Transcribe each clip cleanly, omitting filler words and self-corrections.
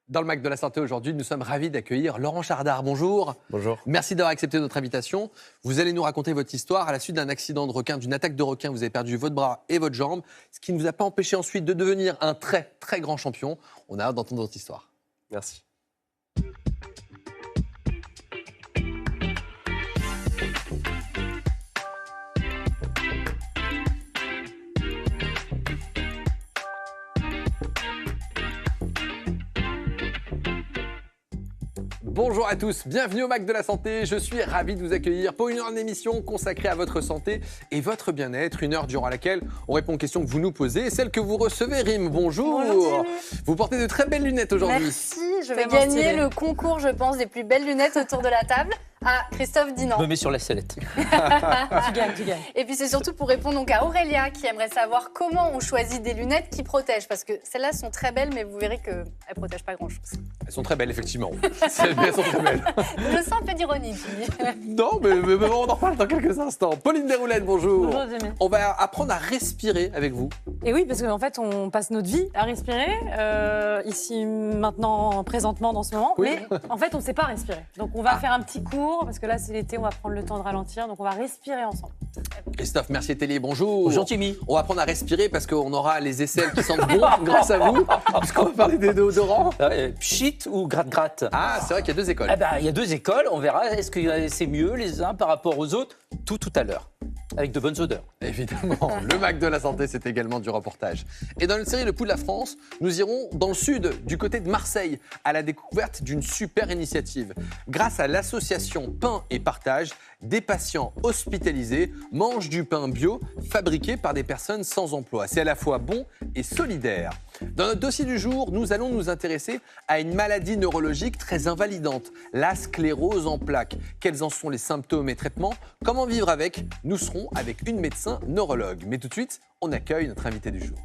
Dans le Mac de la Santé aujourd'hui, nous sommes ravis d'accueillir Laurent Chardard. Bonjour. Bonjour. Merci d'avoir accepté notre invitation. Vous allez nous raconter votre histoire à la suite d'un accident de requin, d'une attaque de requin. Vous avez perdu votre bras et votre jambe, ce qui ne vous a pas empêché ensuite de devenir un très, très grand champion. On a hâte d'entendre votre histoire. Merci. Bonjour à tous, bienvenue au Mac de la Santé. Je suis ravi de vous accueillir pour une heure d'émission consacrée à votre santé et votre bien-être. Une heure durant laquelle on répond aux questions que vous nous posez et celles que vous recevez. Rim, bonjour. Bonjour. Vous portez de très belles lunettes aujourd'hui. Merci, je vais gagner le concours, je pense, des plus belles lunettes autour de la table. Ah, Christophe Dinan. Je me mets sur la sellette. Tu gagnes. Et puis c'est surtout pour répondre donc à Aurélia qui aimerait savoir comment on choisit des lunettes qui protègent. Parce que celles-là sont très belles, mais vous verrez qu'elles ne protègent pas grand-chose. Elles sont très belles, effectivement. Elles sont très belles. Je sens un peu d'ironie, Jimmy. Non, mais on en reparle dans quelques instants. Pauline Desroulettes, bonjour. Bonjour, Jimmy. On va apprendre à respirer avec vous. Et oui, parce qu'en fait, on passe notre vie à respirer, ici, maintenant, présentement, dans ce moment. Oui. Mais en fait, on ne sait pas respirer. Donc, on va faire un petit cours, parce que là, c'est l'été, on va prendre le temps de ralentir. Donc, on va respirer ensemble. Christophe Mercier-Tellier, bonjour. Bonjour Jimmy. On va apprendre à respirer parce qu'on aura les aisselles qui sentent bon grâce à vous. Puisqu'on va parler des déodorants. Pchit ou gratte-gratte? Ah, c'est vrai qu'il y a deux écoles. Ah bah, il y a deux écoles, on verra. Est-ce que c'est mieux les uns par rapport aux autres? Tout à l'heure, avec de bonnes odeurs. Évidemment, le Mac de la Santé, c'est également du reportage. Et dans notre série Le Pouls de la France, nous irons dans le sud, du côté de Marseille, à la découverte d'une super initiative. Grâce à l'association Pain et Partage, des patients hospitalisés mangent du pain bio fabriqué par des personnes sans emploi. C'est à la fois bon et solidaire. Dans notre dossier du jour, nous allons nous intéresser à une maladie neurologique très invalidante, la sclérose en plaques. Quels en sont les symptômes et traitements? Comment vivre avec? Nous serons avec une médecin neurologue. Mais tout de suite, on accueille notre invité du jour.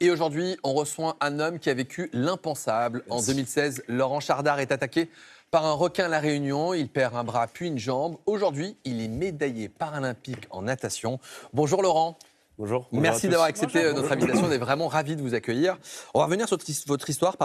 Et aujourd'hui, on reçoit un homme qui a vécu l'impensable. En 2016, Laurent Chardard est attaqué par un requin à La Réunion. Il perd un bras puis une jambe. Aujourd'hui, il est médaillé paralympique en natation. Bonjour Laurent. Bonjour. Merci d'avoir accepté notre invitation. On est vraiment ravis de vous accueillir. On va revenir sur votre histoire.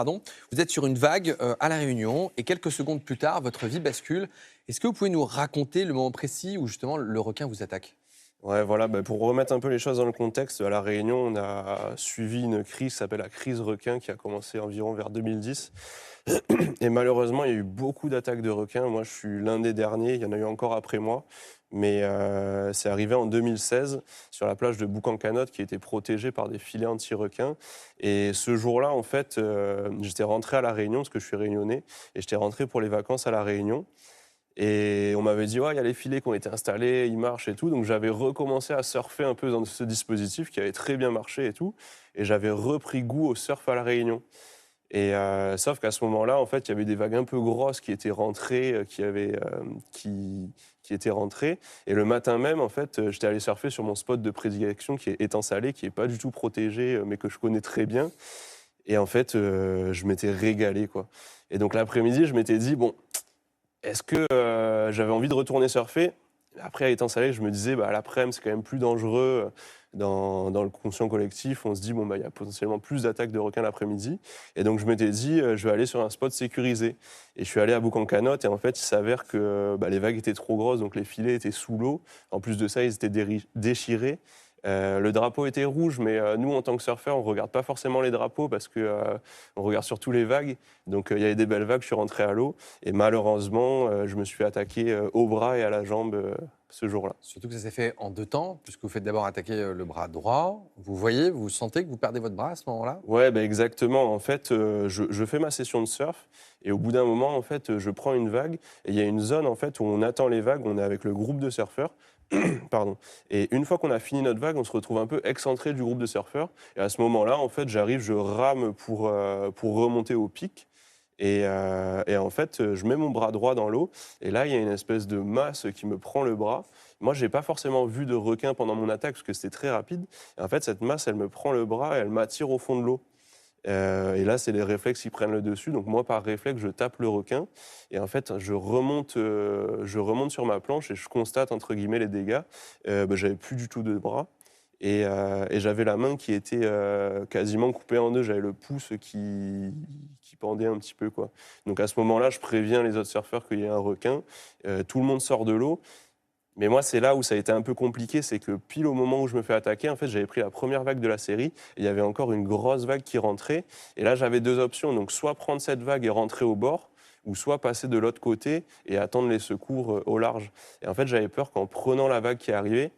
Vous êtes sur une vague à La Réunion et quelques secondes plus tard, votre vie bascule. Est-ce que vous pouvez nous raconter le moment précis où justement le requin vous attaque? Ouais, voilà, pour remettre un peu les choses dans le contexte, à La Réunion, on a suivi une crise qui s'appelle la crise requin qui a commencé environ vers 2010. Et malheureusement, il y a eu beaucoup d'attaques de requins. Moi, je suis l'un des derniers, il y en a eu encore après moi. Mais c'est arrivé en 2016 sur la plage de Boucancanotte qui était protégée par des filets anti-requins. Et ce jour-là, en fait, j'étais rentré à La Réunion parce que je suis réunionnais. Et j'étais rentré pour les vacances à La Réunion. Et on m'avait dit, ouais, il y a les filets qui ont été installés, ils marchent et tout. Donc j'avais recommencé à surfer un peu dans ce dispositif qui avait très bien marché et tout. Et j'avais repris goût au surf à La Réunion. Et sauf qu'à ce moment-là, en fait, il y avait des vagues un peu grosses qui étaient rentrées, qui étaient rentrées. Et le matin même, en fait, j'étais allé surfer sur mon spot de prédilection qui est Étang Salé, qui n'est pas du tout protégé, mais que je connais très bien. Et en fait, je m'étais régalé, quoi. Et donc l'après-midi, je m'étais dit, bon, est-ce que j'avais envie de retourner surfer? Après, à Étang Salé, je me disais, à l'après-midi, c'est quand même plus dangereux. Dans le conscient collectif, on se dit, il y a potentiellement plus d'attaques de requins l'après-midi. Et donc, je m'étais dit, je vais aller sur un spot sécurisé. Et je suis allé à Boucancanotte, et en fait, il s'avère que les vagues étaient trop grosses, donc les filets étaient sous l'eau. En plus de ça, ils étaient déchirés. Le drapeau était rouge, mais nous, en tant que surfeurs, on ne regarde pas forcément les drapeaux parce qu'on regarde surtout les vagues. Donc, il y avait des belles vagues, je suis rentré à l'eau. Et malheureusement, je me suis attaqué au bras et à la jambe ce jour-là. Surtout que ça s'est fait en deux temps, puisque vous faites d'abord attaquer le bras droit. Vous voyez, vous sentez que vous perdez votre bras à ce moment-là? Ouais, exactement. En fait, je fais ma session de surf. Et au bout d'un moment, en fait, je prends une vague. Et il y a une zone en fait, où on attend les vagues. On est avec le groupe de surfeurs. Pardon. Et une fois qu'on a fini notre vague, on se retrouve un peu excentré du groupe de surfeurs. Et à ce moment-là, en fait, je rame pour remonter au pic. Et en fait, je mets mon bras droit dans l'eau. Et là, il y a une espèce de masse qui me prend le bras. Moi, je n'ai pas forcément vu de requin pendant mon attaque parce que c'était très rapide. Et en fait, cette masse, elle me prend le bras et elle m'attire au fond de l'eau. Et là, c'est les réflexes qui prennent le dessus. Donc moi, par réflexe, je tape le requin. Et en fait, je remonte sur ma planche et je constate, entre guillemets, les dégâts. J'avais plus du tout de bras. Et j'avais la main qui était quasiment coupée en deux. J'avais le pouce qui pendait un petit peu, quoi. Donc à ce moment-là, je préviens les autres surfeurs qu'il y a un requin. Tout le monde sort de l'eau. Mais moi, c'est là où ça a été un peu compliqué, c'est que pile au moment où je me fais attaquer, en fait, j'avais pris la première vague de la série, et il y avait encore une grosse vague qui rentrait. Et là, j'avais deux options, donc soit prendre cette vague et rentrer au bord, ou soit passer de l'autre côté et attendre les secours au large. Et en fait, j'avais peur qu'en prenant la vague qui arrivait,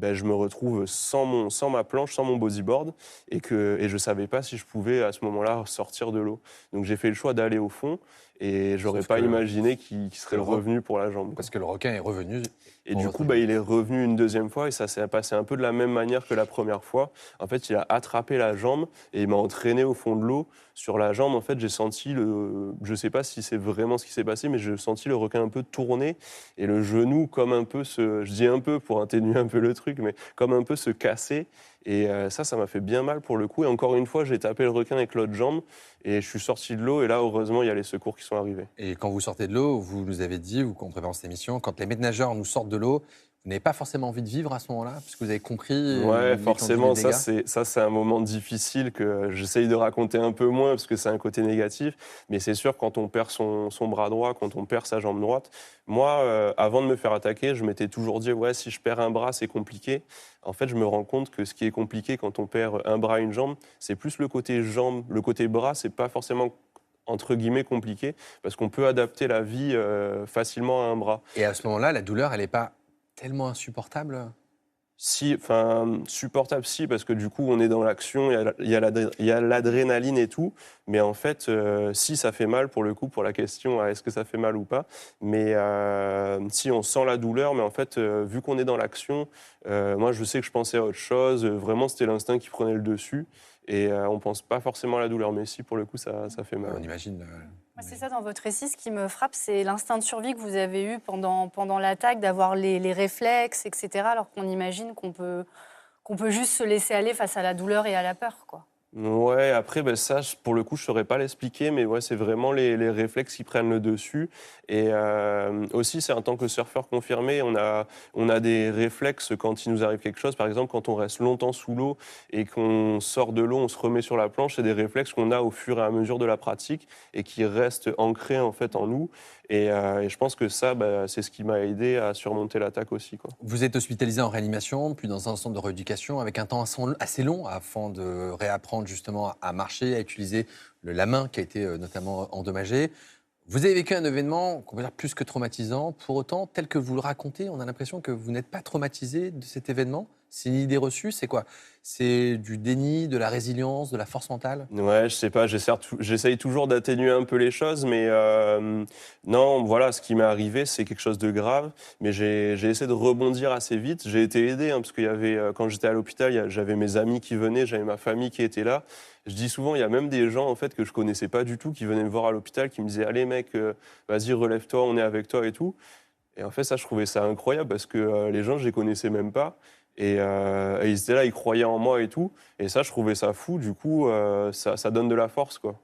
je me retrouve sans ma planche, sans mon bodyboard, et je ne savais pas si je pouvais à ce moment-là sortir de l'eau. Donc j'ai fait le choix d'aller au fond, et j'aurais pas imaginé qu'il serait revenu pour la jambe. Parce que le requin est revenu. Et du coup, il est revenu une deuxième fois, et ça s'est passé un peu de la même manière que la première fois. En fait, il a attrapé la jambe, et il m'a entraîné au fond de l'eau. Sur la jambe, en fait, j'ai senti je ne sais pas si c'est vraiment ce qui s'est passé, mais j'ai senti le requin un peu tourner, et le genou comme un peu je dis un peu pour atténuer un peu le truc, mais comme un peu se casser. Et ça m'a fait bien mal pour le coup. Et encore une fois, j'ai tapé le requin avec l'autre jambe, et je suis sorti de l'eau, et là, heureusement, il y a les secours qui sont arrivés. Et quand vous sortez de l'eau, vous nous avez dit, ou quand on prépare cette émission, quand les maîtres nageurs nous sortent de l'eau, vous n'avez pas forcément envie de vivre à ce moment-là, puisque vous avez compris. Ouais, forcément, ça c'est un moment difficile que j'essaye de raconter un peu moins, parce que c'est un côté négatif. Mais c'est sûr, quand on perd son bras droit, quand on perd sa jambe droite, moi, avant de me faire attaquer, je m'étais toujours dit, ouais, si je perds un bras, c'est compliqué. En fait, je me rends compte que ce qui est compliqué quand on perd un bras, une jambe, c'est plus le côté jambe. Le côté bras, c'est pas forcément entre guillemets compliqué, parce qu'on peut adapter la vie facilement à un bras. Et à ce moment-là, la douleur, elle n'est pas tellement insupportable? Si, enfin, supportable, si, parce que du coup, on est dans l'action, il y a l'adrénaline et tout, mais en fait, si, ça fait mal, pour le coup, pour la question, est-ce que ça fait mal ou pas, mais si, on sent la douleur, mais en fait, vu qu'on est dans l'action, moi, je sais que je pensais à autre chose, vraiment, c'était l'instinct qui prenait le dessus, et on pense pas forcément à la douleur, mais si, pour le coup, ça fait mal. On imagine. C'est ça, dans votre récit, ce qui me frappe, c'est l'instinct de survie que vous avez eu pendant l'attaque, d'avoir les réflexes, etc., alors qu'on imagine qu'on peut juste se laisser aller face à la douleur et à la peur, quoi. Ouais, après, ça, pour le coup, je ne saurais pas l'expliquer, mais ouais, c'est vraiment les réflexes qui prennent le dessus. Et aussi, c'est en tant que surfeur confirmé, on a des réflexes quand il nous arrive quelque chose. Par exemple, quand on reste longtemps sous l'eau et qu'on sort de l'eau, on se remet sur la planche, c'est des réflexes qu'on a au fur et à mesure de la pratique et qui restent ancrés en fait en nous. Et je pense que ça, c'est ce qui m'a aidé à surmonter l'attaque aussi, quoi. Vous êtes hospitalisé en réanimation, puis dans un centre de rééducation, avec un temps assez long afin de réapprendre justement à marcher, à utiliser la main qui a été notamment endommagée. Vous avez vécu un événement qu'on peut dire plus que traumatisant. Pour autant, tel que vous le racontez, on a l'impression que vous n'êtes pas traumatisé de cet événement. C'est une idée reçue, c'est quoi? C'est du déni, de la résilience, de la force mentale? Ouais, je sais pas, j'essaye toujours d'atténuer un peu les choses, mais non, voilà, ce qui m'est arrivé, c'est quelque chose de grave, mais j'ai essayé de rebondir assez vite. J'ai été aidé, parce qu'il y avait, quand j'étais à l'hôpital, j'avais mes amis qui venaient, j'avais ma famille qui était là. Je dis souvent, il y a même des gens en fait, que je connaissais pas du tout, qui venaient me voir à l'hôpital, qui me disaient « Allez mec, vas-y, relève-toi, on est avec toi et tout ». Et en fait, ça, je trouvais ça incroyable, parce que les gens, je les connaissais même pas. Et ils étaient là, ils croyaient en moi et tout. Et ça, je trouvais ça fou. Du coup, ça donne de la force, quoi.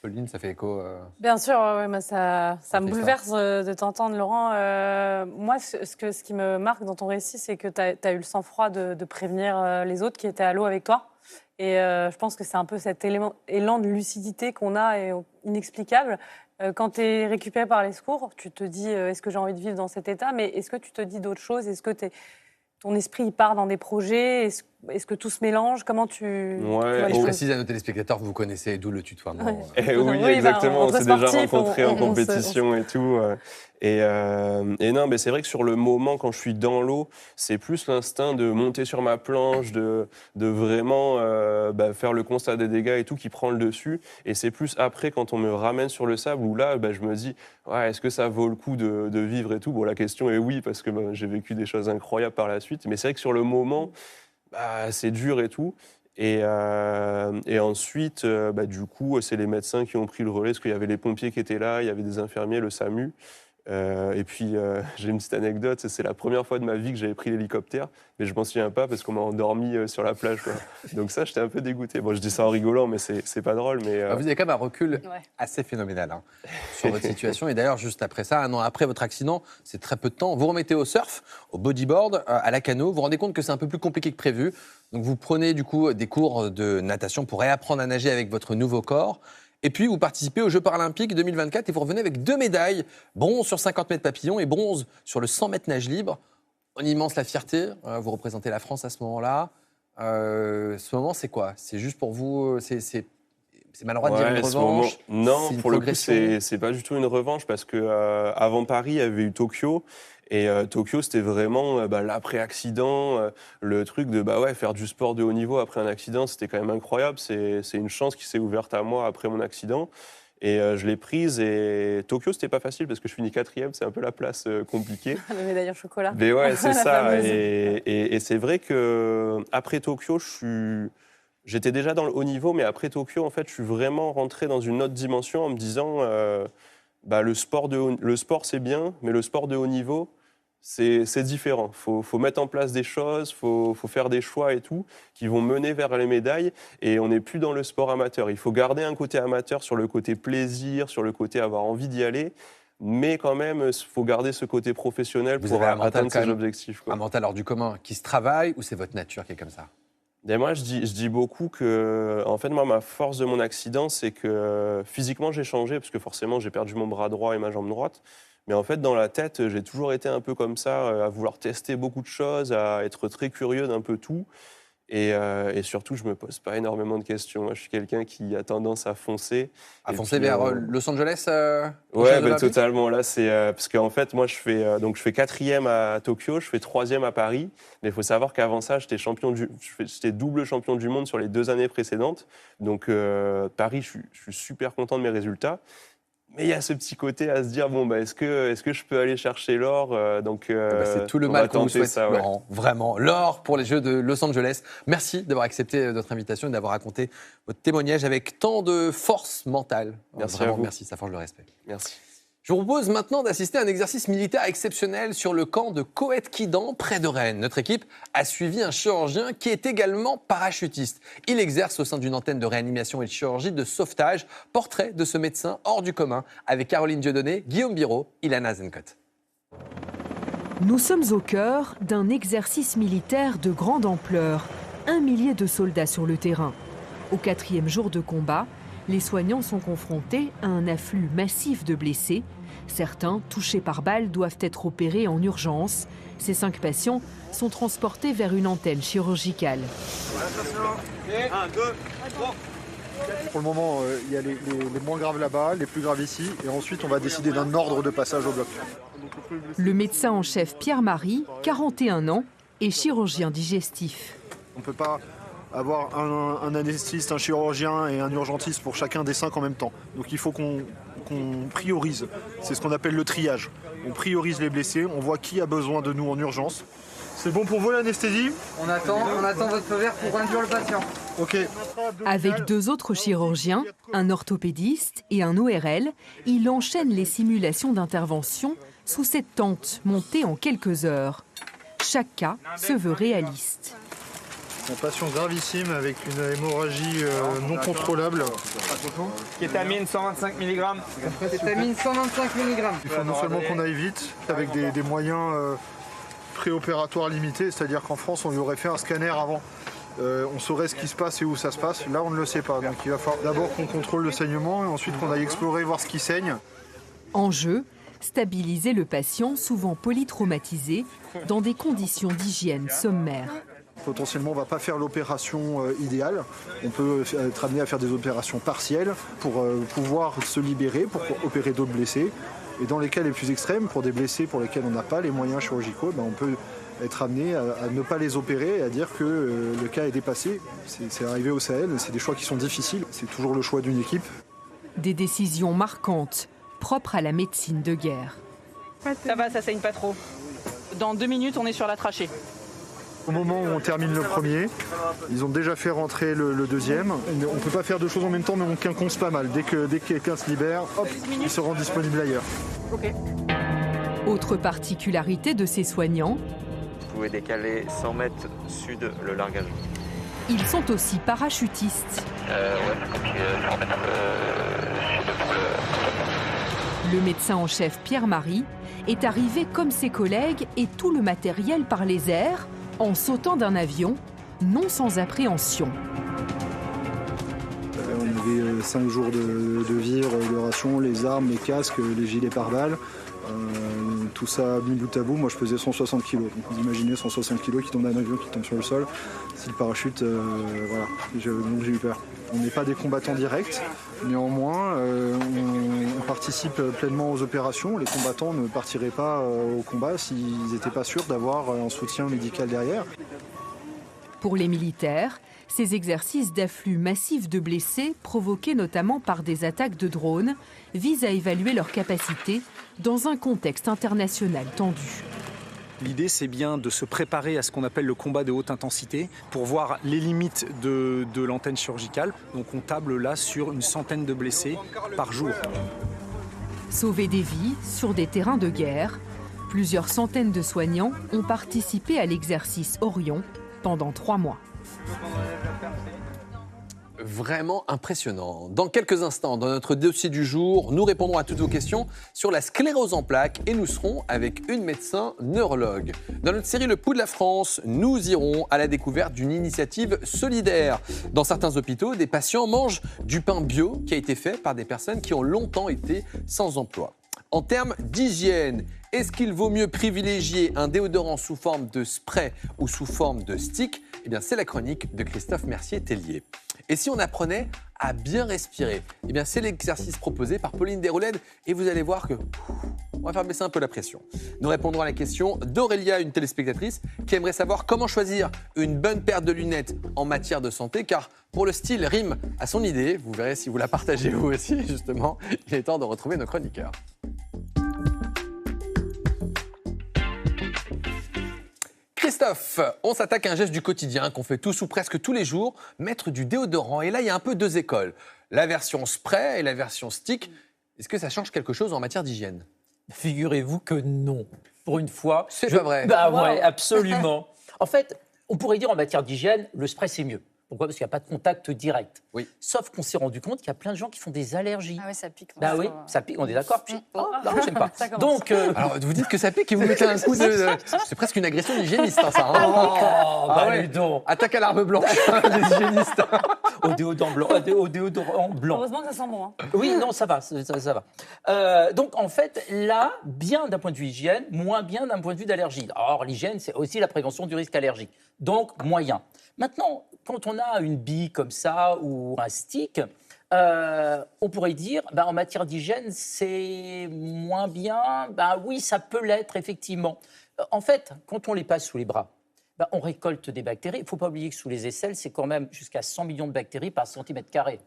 Pauline, ça fait écho. Bien sûr, ouais, moi, ça me fait bouleverse de t'entendre, Laurent. Moi, ce qui me marque dans ton récit, c'est que tu as eu le sang-froid de prévenir les autres qui étaient à l'eau avec toi. Et je pense que c'est un peu cet élan de lucidité qu'on a, et inexplicable. Quand tu es récupéré par les secours, tu te dis est-ce que j'ai envie de vivre dans cet état? Mais est-ce que tu te dis d'autres choses? Est-ce que ton esprit il part dans des projets? Est-ce que tout se mélange? Comment tu... Ouais, Je précise à nos téléspectateurs que vous connaissez, d'où le tutoiement. Ouais. Oui, exactement. On s'est déjà rencontrés en on compétition et tout. Et non, mais c'est vrai que sur le moment, quand je suis dans l'eau, c'est plus l'instinct de monter sur ma planche, de vraiment faire le constat des dégâts et tout qui prend le dessus. Et c'est plus après, quand on me ramène sur le sable, où là, je me dis, ouais, est-ce que ça vaut le coup de vivre et tout? Bon, la question est oui, parce que j'ai vécu des choses incroyables par la suite. Mais c'est vrai que sur le moment, c'est dur et tout. Et ensuite, du coup, c'est les médecins qui ont pris le relais, parce qu'il y avait les pompiers qui étaient là, il y avait des infirmiers, le SAMU. Et puis, j'ai une petite anecdote, c'est la première fois de ma vie que j'avais pris l'hélicoptère, mais je m'en souviens pas parce qu'on m'a endormi sur la plage, quoi. Donc ça, j'étais un peu dégoûté. Bon, je dis ça en rigolant, mais c'est pas drôle. Mais, Vous avez quand même un recul Ouais. assez phénoménal hein, sur votre situation. Et d'ailleurs, juste après ça, 1 an après votre accident, c'est très peu de temps, vous remettez au surf, au bodyboard, à la canoë. Vous vous rendez compte que c'est un peu plus compliqué que prévu. Donc vous prenez du coup des cours de natation pour réapprendre à nager avec votre nouveau corps. Et puis, vous participez aux Jeux paralympiques 2024 et vous revenez avec 2 médailles, bronze sur 50 mètres papillon et bronze sur le 100 mètres nage libre. On immense la fierté, vous représentez la France à ce moment-là. Ce moment, c'est quoi? C'est juste pour vous, c'est maladroit de dire une ce moment- revanche? Non, c'est une pour le coup, progression c'est pas du tout une revanche parce que avant Paris, il y avait eu Tokyo. Et Tokyo, c'était vraiment l'après-accident, le truc de faire du sport de haut niveau après un accident, c'était quand même incroyable. C'est une chance qui s'est ouverte à moi après mon accident. Et je l'ai prise. Et Tokyo, c'était pas facile parce que je finis 4e, c'est un peu la place compliquée. La médaille en chocolat. Mais ouais, c'est La ça. fameuse. Et c'est vrai qu'après Tokyo, j'étais déjà dans le haut niveau, mais après Tokyo, en fait, je suis vraiment rentré dans une autre dimension en me disant le sport, c'est bien, mais le sport de haut niveau, c'est différent. Faut mettre en place des choses, faut faire des choix et tout, qui vont mener vers les médailles. Et on n'est plus dans le sport amateur. Il faut garder un côté amateur sur le côté plaisir, sur le côté avoir envie d'y aller. Mais quand même, il faut garder ce côté professionnel Vous pour avez un mental atteindre quand ses même, objectifs, quoi. un mental hors du commun qui se travaille ou c'est votre nature qui est comme ça? Et moi, je dis beaucoup que, en fait, moi, ma force de mon accident, c'est que physiquement, j'ai changé, parce que forcément, j'ai perdu mon bras droit et ma jambe droite. Mais en fait, dans la tête, j'ai toujours été un peu comme ça, à vouloir tester beaucoup de choses, à être très curieux d'un peu tout. Et surtout, je me pose pas énormément de questions. Moi, je suis quelqu'un qui a tendance à foncer. À Et foncer puis, vers Los Angeles Ouais, totalement. Là, c'est parce qu'en fait, moi, je fais 4e à Tokyo, je fais 3e à Paris. Mais il faut savoir qu'avant ça, j'étais double champion du monde sur les 2 années précédentes. Donc Paris, je suis super content de mes résultats. Mais il y a ce petit côté à se dire est-ce que je peux aller chercher l'or c'est tout le on mal va qu'on vous tenter souhaite, ça, ouais. Laurent. Vraiment. L'or pour les Jeux de Los Angeles. Merci d'avoir accepté notre invitation et d'avoir raconté votre témoignage avec tant de force mentale. Merci Vraiment, à vous. merci, ça forge le respect. Merci. Je vous propose maintenant d'assister à un exercice militaire exceptionnel sur le camp de Coët-Quidan, près de Rennes. Notre équipe a suivi un chirurgien qui est également parachutiste. Il exerce au sein d'une antenne de réanimation et de chirurgie de sauvetage. Portrait de ce médecin hors du commun avec Caroline Dieudonné, Guillaume Biraud, Ilana Zenkot. Nous sommes au cœur d'un exercice militaire de grande ampleur. 1 millier de soldats sur le terrain. Au 4e jour de combat, les soignants sont confrontés à un afflux massif de blessés. Certains, touchés par balle, doivent être opérés en urgence. Ces 5 patients sont transportés vers une antenne chirurgicale. Pour le moment, il y a les moins graves là-bas, les plus graves ici, et ensuite on va décider d'un ordre de passage au bloc. Le médecin en chef Pierre-Marie, 41 ans, est chirurgien digestif. On ne peut pas avoir un anesthésiste, un chirurgien et un urgentiste pour chacun des 5 en même temps. Donc il faut qu'on priorise. C'est ce qu'on appelle le triage. On priorise les blessés, on voit qui a besoin de nous en urgence. C'est bon pour vous l'anesthésie? On attend votre feu vert pour induire le patient. Ok. Avec 2 autres chirurgiens, un orthopédiste et un ORL, il enchaîne les simulations d'intervention sous cette tente montée en quelques heures. Chaque cas se veut réaliste. Un patient gravissime avec une hémorragie non contrôlable. Kétamine 125 mg. Kétamine 125 mg. Il faut non seulement qu'on aille vite, avec des moyens préopératoires limités, c'est-à-dire qu'en France, on lui aurait fait un scanner avant. On saurait ce qui se passe et où ça se passe. Là, on ne le sait pas. Donc il va falloir d'abord qu'on contrôle le saignement et ensuite qu'on aille explorer, voir ce qui saigne. En jeu, stabiliser le patient, souvent polytraumatisé, dans des conditions d'hygiène sommaires. Potentiellement, on ne va pas faire l'opération idéale. On peut être amené à faire des opérations partielles pour pouvoir se libérer, pour opérer d'autres blessés. Et dans les cas les plus extrêmes, pour des blessés pour lesquels on n'a pas les moyens chirurgicaux, on peut être amené à ne pas les opérer et à dire que le cas est dépassé. C'est arrivé au Sahel, c'est des choix qui sont difficiles. C'est toujours le choix d'une équipe. Des décisions marquantes, propres à la médecine de guerre. Ça va, ça saigne pas trop. Dans 2 minutes, on est sur la trachée. Au moment où on termine le premier, ils ont déjà fait rentrer le deuxième. On ne peut pas faire 2 choses en même temps, mais on quinconce pas mal. Dès que quelqu'un se libère, hop, il se rend disponible ailleurs. Ok. Autre particularité de ces soignants, Vous pouvez décaler 100 mètres sud le largage. ils sont aussi parachutistes. Le médecin en chef Pierre-Marie est arrivé comme ses collègues et tout le matériel par les airs, en sautant d'un avion, non sans appréhension. On avait 5 jours de vivre, de ration, les armes, les casques, les gilets pare-balles. Tout ça mis bout à bout, moi je pesais 160 kg. Donc vous imaginez 160 kg qui tombent d'un avion, qui tombe sur le sol. Si le parachute, voilà, donc j'ai eu peur. On n'est pas des combattants directs, néanmoins on participe pleinement aux opérations. Les combattants ne partiraient pas au combat s'ils n'étaient pas sûrs d'avoir un soutien médical derrière. Pour les militaires, ces exercices d'afflux massif de blessés, provoqués notamment par des attaques de drones, visent à évaluer leurs capacités dans un contexte international tendu. L'idée, c'est bien de se préparer à ce qu'on appelle le combat de haute intensité pour voir les limites de l'antenne chirurgicale. Donc on table là sur une centaine de blessés par jour. Sauver des vies sur des terrains de guerre, plusieurs centaines de soignants ont participé à l'exercice Orion pendant 3 mois. Vraiment impressionnant. Dans quelques instants, dans notre dossier du jour, nous répondrons à toutes vos questions sur la sclérose en plaques et nous serons avec une médecin neurologue. Dans notre série Le Pouls de la France, nous irons à la découverte d'une initiative solidaire. Dans certains hôpitaux, des patients mangent du pain bio qui a été fait par des personnes qui ont longtemps été sans emploi. En termes d'hygiène, est-ce qu'il vaut mieux privilégier un déodorant sous forme de spray ou sous forme de stick ? Eh bien, c'est la chronique de Christophe Mercier-Tellier. Et si on apprenait à bien respirer ? Eh bien, c'est l'exercice proposé par Pauline Desroulèdes et vous allez voir que on va faire baisser un peu la pression. Nous répondrons à la question d'Aurélia, une téléspectatrice, qui aimerait savoir comment choisir une bonne paire de lunettes en matière de santé, car pour le style rime à son idée. Vous verrez si vous la partagez vous aussi, justement. Il est temps de retrouver nos chroniqueurs. Christophe, on s'attaque à un geste du quotidien qu'on fait tous ou presque tous les jours, mettre du déodorant. Et là, il y a un peu 2 écoles. La version spray et la version stick. Est-ce que ça change quelque chose en matière d'hygiène ? Figurez-vous que non. Pour une fois. C'est pas vrai. Bah ouais, absolument. En fait, on pourrait dire en matière d'hygiène, le spray c'est mieux. Pourquoi ? Parce qu'il n'y a pas de contact direct. Oui. Sauf qu'on s'est rendu compte qu'il y a plein de gens qui font des allergies. Ah oui, ça pique. Bah oui, ça pique, on est d'accord. Oh, non, j'aime pas. Donc, alors, vous dites que ça pique et vous mettez un coup de... C'est presque une agression d'hygiéniste, hein, ça. Hein. Oh, bah ouais. Donc. Attaque à l'arme blanche des hygiénistes. Au déodorant blanc. Au déodorant blanc. Heureusement que ça sent bon. Hein. Oui, non, ça va. Ça va. Donc, en fait, là, bien d'un point de vue hygiène, moins bien d'un point de vue d'allergie. Or, l'hygiène, c'est aussi la prévention du risque allergique. Donc, moyen. Maintenant, quand on a une bille comme ça ou un stick, on pourrait dire, en matière d'hygiène, c'est moins bien. Oui, ça peut l'être, effectivement. En fait, quand on les passe sous les bras, on récolte des bactéries. Il ne faut pas oublier que sous les aisselles, c'est quand même jusqu'à 100 millions de bactéries par centimètre carré.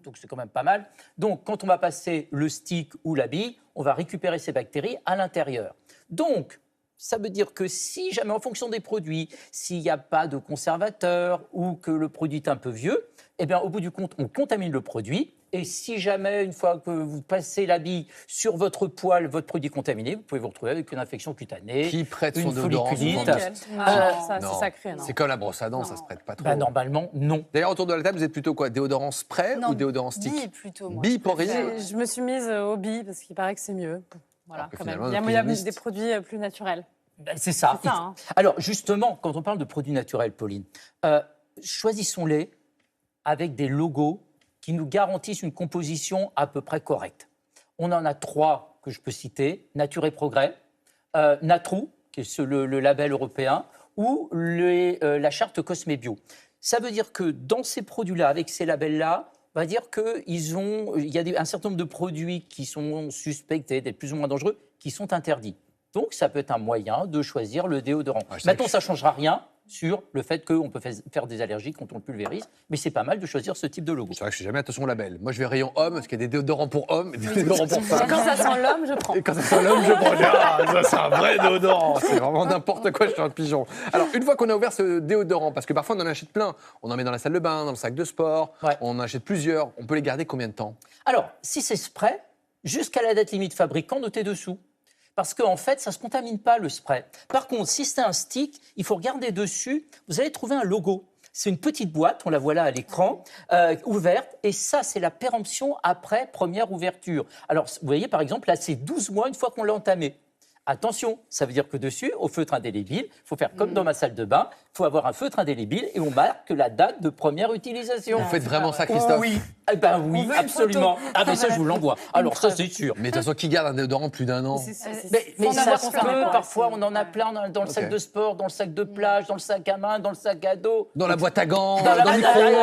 Donc, c'est quand même pas mal. Donc, quand on va passer le stick ou la bille, on va récupérer ces bactéries à l'intérieur. Donc, ça veut dire que si jamais, en fonction des produits, s'il n'y a pas de conservateur ou que le produit est un peu vieux, eh bien, au bout du compte, on contamine le produit. Et si jamais, une fois que vous passez la bille sur votre poil, votre produit contaminé, vous pouvez vous retrouver avec une infection cutanée, qui prête son une déodorant folliculite. Ça, c'est sacré. Non. C'est comme la brosse à dents, ça se prête pas trop. Normalement, non. D'ailleurs, autour de la table, vous êtes plutôt quoi ? Déodorant spray ou déodorant stick ? Bille plutôt, moi. Bille pour rien. Je me suis mise au billes parce qu'il paraît que c'est mieux. Voilà, quand même. finalement, Il y a des produits plus naturels. C'est ça. Hein. Alors, justement, quand on parle de produits naturels, Pauline, choisissons-les avec des logos qui nous garantissent une composition à peu près correcte. On en a 3 que je peux citer, Nature et Progrès, Natrou, qui est le label européen, ou la charte Cosmé Bio. Ça veut dire que dans ces produits-là, avec ces labels-là, on va dire qu'il y a un certain nombre de produits qui sont suspectés d'être plus ou moins dangereux, qui sont interdits. Donc, ça peut être un moyen de choisir le déodorant. Maintenant, ça ne changera rien sur le fait qu'on peut faire des allergies quand on le pulvérise, mais c'est pas mal de choisir ce type de logo. C'est vrai que je ne fais jamais attention au label. Moi, je vais rayon homme, parce qu'il y a des déodorants pour hommes et des déodorants pour femmes. Quand ça sent l'homme, je prends. Et quand ça sent l'homme, je prends. Ça, c'est un vrai déodorant. C'est vraiment n'importe quoi, je suis un pigeon. Alors, une fois qu'on a ouvert ce déodorant, parce que parfois on en achète plein, on en met dans la salle de bain, dans le sac de sport, on en achète plusieurs, on peut les garder combien de temps ? Alors, si c'est spray, jusqu'à la date limite fabricant, notez dessous. Parce qu'en fait, ça ne se contamine pas, le spray. Par contre, si c'est un stick, il faut regarder dessus, vous allez trouver un logo. C'est une petite boîte, on la voit là à l'écran, ouverte, et ça, c'est la péremption après première ouverture. Alors, vous voyez, par exemple, là, c'est 12 mois une fois qu'on l'a entamé. Attention, ça veut dire que dessus, au feutre indélébile, il faut faire comme dans ma salle de bain, il faut avoir un feutre indélébile et on marque la date de première utilisation. Vous faites vraiment ça, Christophe? Oui, eh ben oui, absolument. Ah mais ça, je vous l'envoie. Alors ça, c'est sûr. Mais de toute façon, qui garde un déodorant plus d'un an? Mais ça se peut, parfois, on en a plein dans le sac de sport, dans le sac de plage, dans le sac à main, dans le sac à dos. Dans la boîte à gants, dans le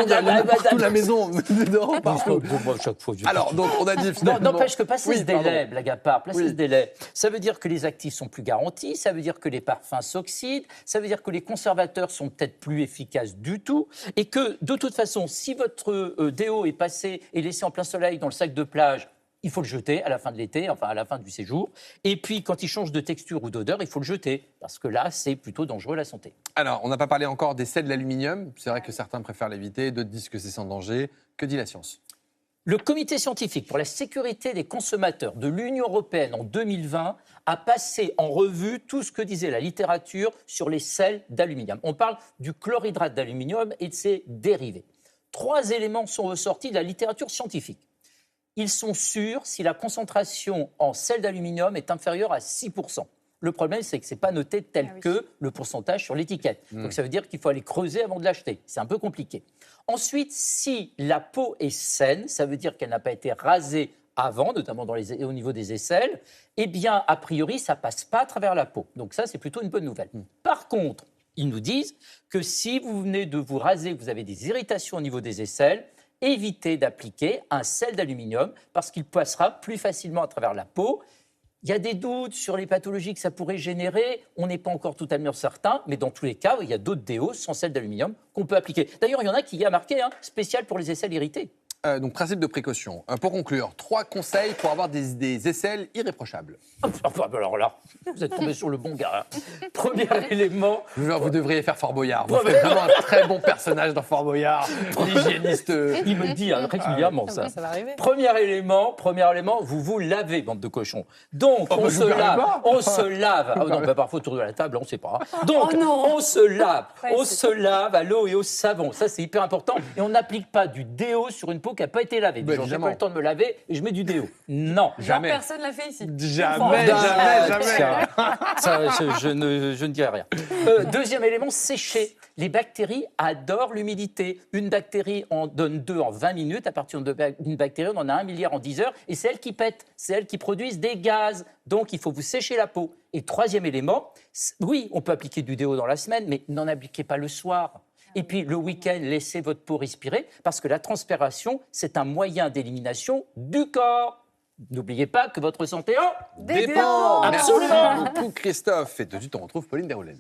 micro-ondes, partout la maison, dedans, partout. Chaque fois. Alors, donc, on a dit finalement... N'empêche que passer ce délai, blague à part, passer ce délai, ça veut dire que les actifs sont plus garantis, ça veut dire que les parfums s'oxydent, ça veut dire que les conservateurs sont peut-être plus efficaces du tout, et que, de toute façon, si votre déo est passé et laissé en plein soleil dans le sac de plage, il faut le jeter à la fin de l'été, enfin à la fin du séjour. Et puis, quand il change de texture ou d'odeur, il faut le jeter, parce que là, c'est plutôt dangereux à la santé. Alors, on n'a pas parlé encore des sels d'aluminium. C'est vrai que certains préfèrent l'éviter, d'autres disent que c'est sans danger. Que dit la science? Le comité scientifique pour la sécurité des consommateurs de l'Union européenne en 2020 a passé en revue tout ce que disait la littérature sur les sels d'aluminium. On parle du chlorhydrate d'aluminium et de ses dérivés. 3 éléments sont ressortis de la littérature scientifique. Ils sont sûrs si la concentration en sel d'aluminium est inférieure à 6%. Le problème, c'est que ce n'est pas noté tel que le pourcentage sur l'étiquette. Donc ça veut dire qu'il faut aller creuser avant de l'acheter. C'est un peu compliqué. Ensuite, si la peau est saine, ça veut dire qu'elle n'a pas été rasée avant, notamment au niveau des aisselles, eh bien, a priori, ça ne passe pas à travers la peau. Donc ça, c'est plutôt une bonne nouvelle. Par contre, ils nous disent que si vous venez de vous raser, vous avez des irritations au niveau des aisselles, évitez d'appliquer un sel d'aluminium parce qu'il passera plus facilement à travers la peau. Il y a des doutes sur les pathologies que ça pourrait générer. On n'est pas encore totalement certain, mais dans tous les cas, il y a d'autres déos sans sel d'aluminium qu'on peut appliquer. D'ailleurs, il y en a qui y a marqué spécial pour les aisselles irritées. Donc, principe de précaution. Pour conclure, 3 conseils pour avoir des aisselles irréprochables. Alors là, vous êtes tombé sur le bon gars. Premier élément... Vous devriez faire Fort Boyard. Vous faites vraiment un très bon personnage dans Fort Boyard. L'hygiéniste. Il me le dit régulièrement, ça. Ça va arriver. Premier élément, vous vous lavez, bande de cochons. Donc, on se lave. Ah, non, parfois autour de la table, on ne sait pas. Donc, on se lave à l'eau et au savon. Ça, c'est hyper important. Et on n'applique pas du déo sur une peau qui n'a pas été lavée. Genre, j'ai pas eu le temps de me laver et je mets du déo. Non, jamais. Personne ne l'a fait ici. Jamais. Ça, je ne dirai rien. Deuxième élément, sécher. Les bactéries adorent l'humidité. Une bactérie en donne 2 en 20 minutes. À partir d'une bactérie, on en a 1 milliard en 10 heures. Et c'est elles qui pètent. C'est elles qui produisent des gaz. Donc, il faut vous sécher la peau. Et troisième élément, oui, on peut appliquer du déo dans la semaine, mais n'en appliquez pas le soir. Et puis, le week-end, laissez votre peau respirer, parce que la transpiration, c'est un moyen d'élimination du corps. N'oubliez pas que votre santé dépend. Absolument. Merci beaucoup, Christophe. Et tout de suite, on retrouve Pauline Desroulèdes.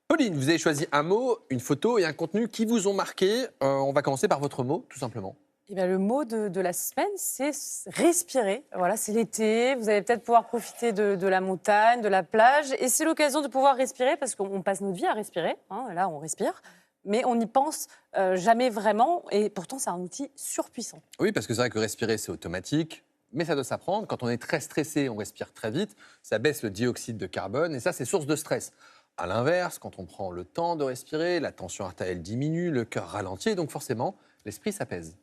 Pauline, vous avez choisi un mot, une photo et un contenu qui vous ont marqué. On va commencer par votre mot, tout simplement. Eh bien, le mot de la semaine, c'est respirer. Voilà, c'est l'été, vous allez peut-être pouvoir profiter de la montagne, de la plage, et c'est l'occasion de pouvoir respirer, parce qu'on passe notre vie à respirer, là on respire, mais on n'y pense jamais vraiment, et pourtant c'est un outil surpuissant. Oui, parce que c'est vrai que respirer, c'est automatique, mais ça doit s'apprendre. Quand on est très stressé, on respire très vite, ça baisse le dioxyde de carbone, et ça, c'est source de stress. À l'inverse, quand on prend le temps de respirer, la tension artérielle diminue, le cœur ralentit, et donc forcément, l'esprit s'apaise.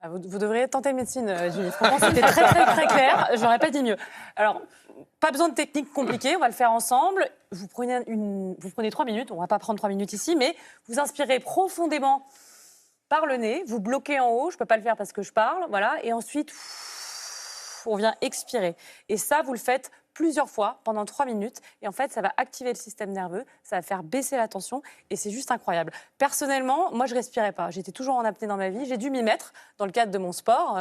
Vous devriez tenter médecine, Julie. Franchement, c'était très clair. Je n'aurais pas dit mieux. Alors, pas besoin de technique compliquée. On va le faire ensemble. Vous prenez 3 minutes. On ne va pas prendre 3 minutes ici, mais vous inspirez profondément par le nez. Vous bloquez en haut. Je ne peux pas le faire parce que je parle. Voilà. Et ensuite, on vient expirer. Et ça, vous le faites plusieurs fois pendant 3 minutes. Et en fait, ça va activer le système nerveux, ça va faire baisser la tension et c'est juste incroyable. Personnellement, moi, je respirais pas. J'étais toujours en apnée dans ma vie. J'ai dû m'y mettre dans le cadre de mon sport,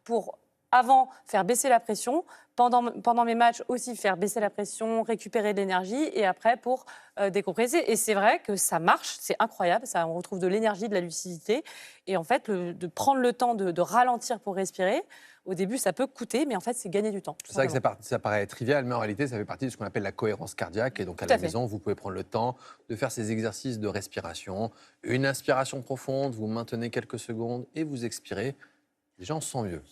pour avant faire baisser la pression, pendant mes matchs aussi faire baisser la pression, récupérer de l'énergie et après pour décompresser. Et c'est vrai que ça marche, c'est incroyable. On retrouve de l'énergie, de la lucidité. Et en fait, de prendre le temps de ralentir pour respirer, au début, ça peut coûter, mais en fait, c'est gagner du temps. C'est vrai que ça paraît trivial, mais en réalité, ça fait partie de ce qu'on appelle la cohérence cardiaque. Et donc, à la maison, vous pouvez prendre le temps de faire ces exercices de respiration. Une inspiration profonde, vous maintenez quelques secondes et vous expirez. Les gens sont mieux.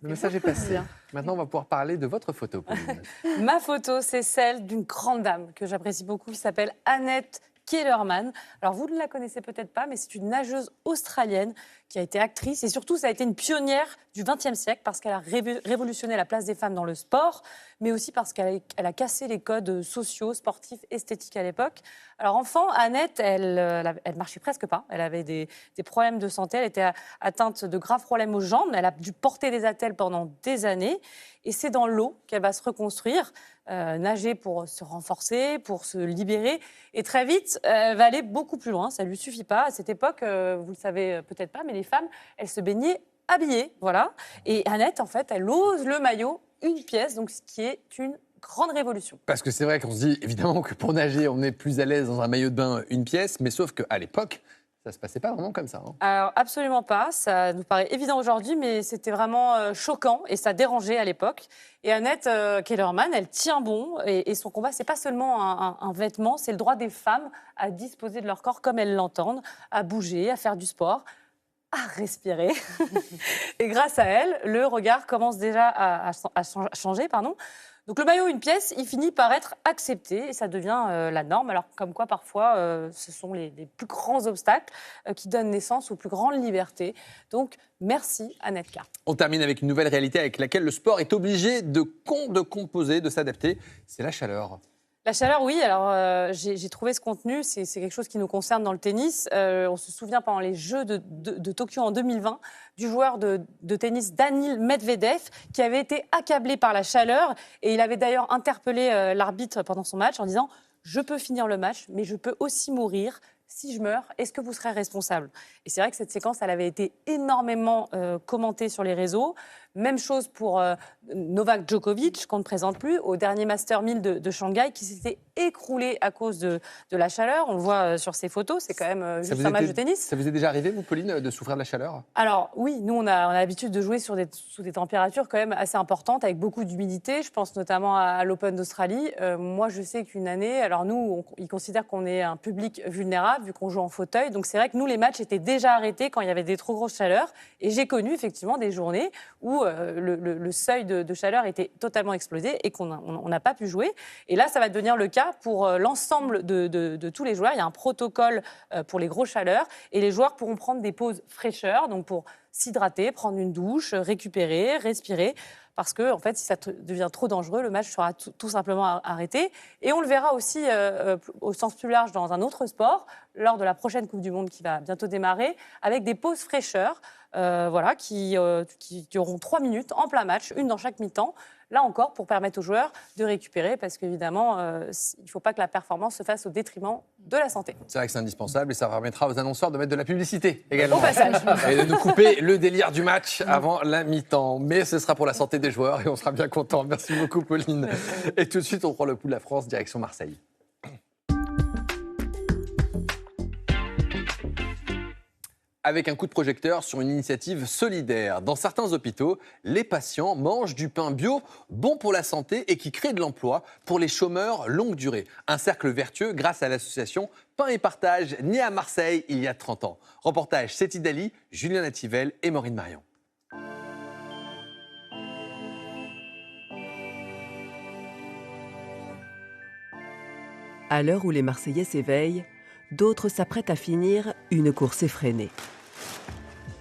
Le message est passé. Maintenant, on va pouvoir parler de votre photo, Pauline. Ma photo, c'est celle d'une grande dame que j'apprécie beaucoup, qui s'appelle Annette Kellerman. Alors, vous ne la connaissez peut-être pas, mais c'est une nageuse australienne qui a été actrice et surtout, ça a été une pionnière du XXe siècle parce qu'elle a révolutionné la place des femmes dans le sport, mais aussi parce qu'elle a cassé les codes sociaux, sportifs, esthétiques à l'époque. Alors, enfant, Annette, elle marchait presque pas. Elle avait des problèmes de santé. Elle était atteinte de graves problèmes aux jambes. Elle a dû porter des attelles pendant des années. Et c'est dans l'eau qu'elle va se reconstruire, nager pour se renforcer, pour se libérer. Et très vite, elle va aller beaucoup plus loin. Ça ne lui suffit pas. À cette époque, vous ne le savez peut-être pas, mais les femmes, elles se baignaient habillées. Voilà. Et Annette, en fait, elle ose le maillot, une pièce, donc ce qui est une grande révolution. Parce que c'est vrai qu'on se dit évidemment que pour nager, on est plus à l'aise dans un maillot de bain, une pièce, mais sauf qu'à l'époque, ça ne se passait pas vraiment comme ça. Hein. Alors, absolument pas. Ça nous paraît évident aujourd'hui, mais c'était vraiment choquant et ça dérangeait à l'époque. Et Annette Kellerman, elle tient bon et son combat, c'est pas seulement un vêtement, c'est le droit des femmes à disposer de leur corps comme elles l'entendent, à bouger, à faire du sport, à respirer. Et grâce à elle, le regard commence déjà à changer. Donc le maillot une pièce, il finit par être accepté et ça devient la norme. Alors comme quoi parfois ce sont les plus grands obstacles qui donnent naissance aux plus grandes libertés. Donc merci Annette K. On termine avec une nouvelle réalité avec laquelle le sport est obligé de composer, de s'adapter. C'est la chaleur. La chaleur, oui. Alors, j'ai trouvé ce contenu. C'est quelque chose qui nous concerne dans le tennis. On se souvient pendant les Jeux de Tokyo en 2020 du joueur de tennis Daniil Medvedev qui avait été accablé par la chaleur. Et il avait d'ailleurs interpellé l'arbitre pendant son match en disant « Je peux finir le match, mais je peux aussi mourir. Si je meurs, est-ce que vous serez responsable ?» Et c'est vrai que cette séquence, elle avait été énormément commentée sur les réseaux. Même chose pour Novak Djokovic, qu'on ne présente plus, au dernier Master 1000 de Shanghai, qui s'était écroulé à cause de la chaleur. On le voit sur ces photos, c'est quand même juste un match de tennis. Ça vous est déjà arrivé, vous, Pauline, de souffrir de la chaleur ? Alors oui, nous, on a l'habitude de jouer sous des températures quand même assez importantes, avec beaucoup d'humidité. Je pense notamment à l'Open d'Australie. Moi, je sais qu'une année, alors nous, ils considèrent qu'on est un public vulnérable, vu qu'on joue en fauteuil. Donc c'est vrai que nous, les matchs étaient déjà arrêtés quand il y avait des trop grosses chaleurs. Et j'ai connu effectivement des journées où le seuil de chaleur était totalement explosé et qu'on n'a pas pu jouer. Et là, ça va devenir le cas pour l'ensemble de tous les joueurs. Il y a un protocole pour les grosses chaleurs et les joueurs pourront prendre des pauses fraîcheur, donc pour s'hydrater, prendre une douche, récupérer, respirer. Parce que, en fait, si ça devient trop dangereux, le match sera tout simplement arrêté. Et on le verra aussi au sens plus large dans un autre sport, lors de la prochaine Coupe du Monde qui va bientôt démarrer, avec des pauses fraîcheur, qui auront 3 minutes en plein match, une dans chaque mi-temps. Là encore, pour permettre aux joueurs de récupérer, parce qu'évidemment, il ne faut pas que la performance se fasse au détriment de la santé. C'est vrai que c'est indispensable et ça permettra aux annonceurs de mettre de la publicité également. Au passage. Et de nous couper le délire du match avant la mi-temps. Mais ce sera pour la santé des joueurs et on sera bien contents. Merci beaucoup, Pauline. Et tout de suite, on prend le pouls de la France, direction Marseille. Avec un coup de projecteur sur une initiative solidaire. Dans certains hôpitaux, les patients mangent du pain bio, bon pour la santé et qui crée de l'emploi pour les chômeurs longue durée. Un cercle vertueux grâce à l'association Pain et Partage, née à Marseille il y a 30 ans. Reportage Seti Dali, Julien Nativel et Maureen Marion. À l'heure où les Marseillais s'éveillent, d'autres s'apprêtent à finir une course effrénée.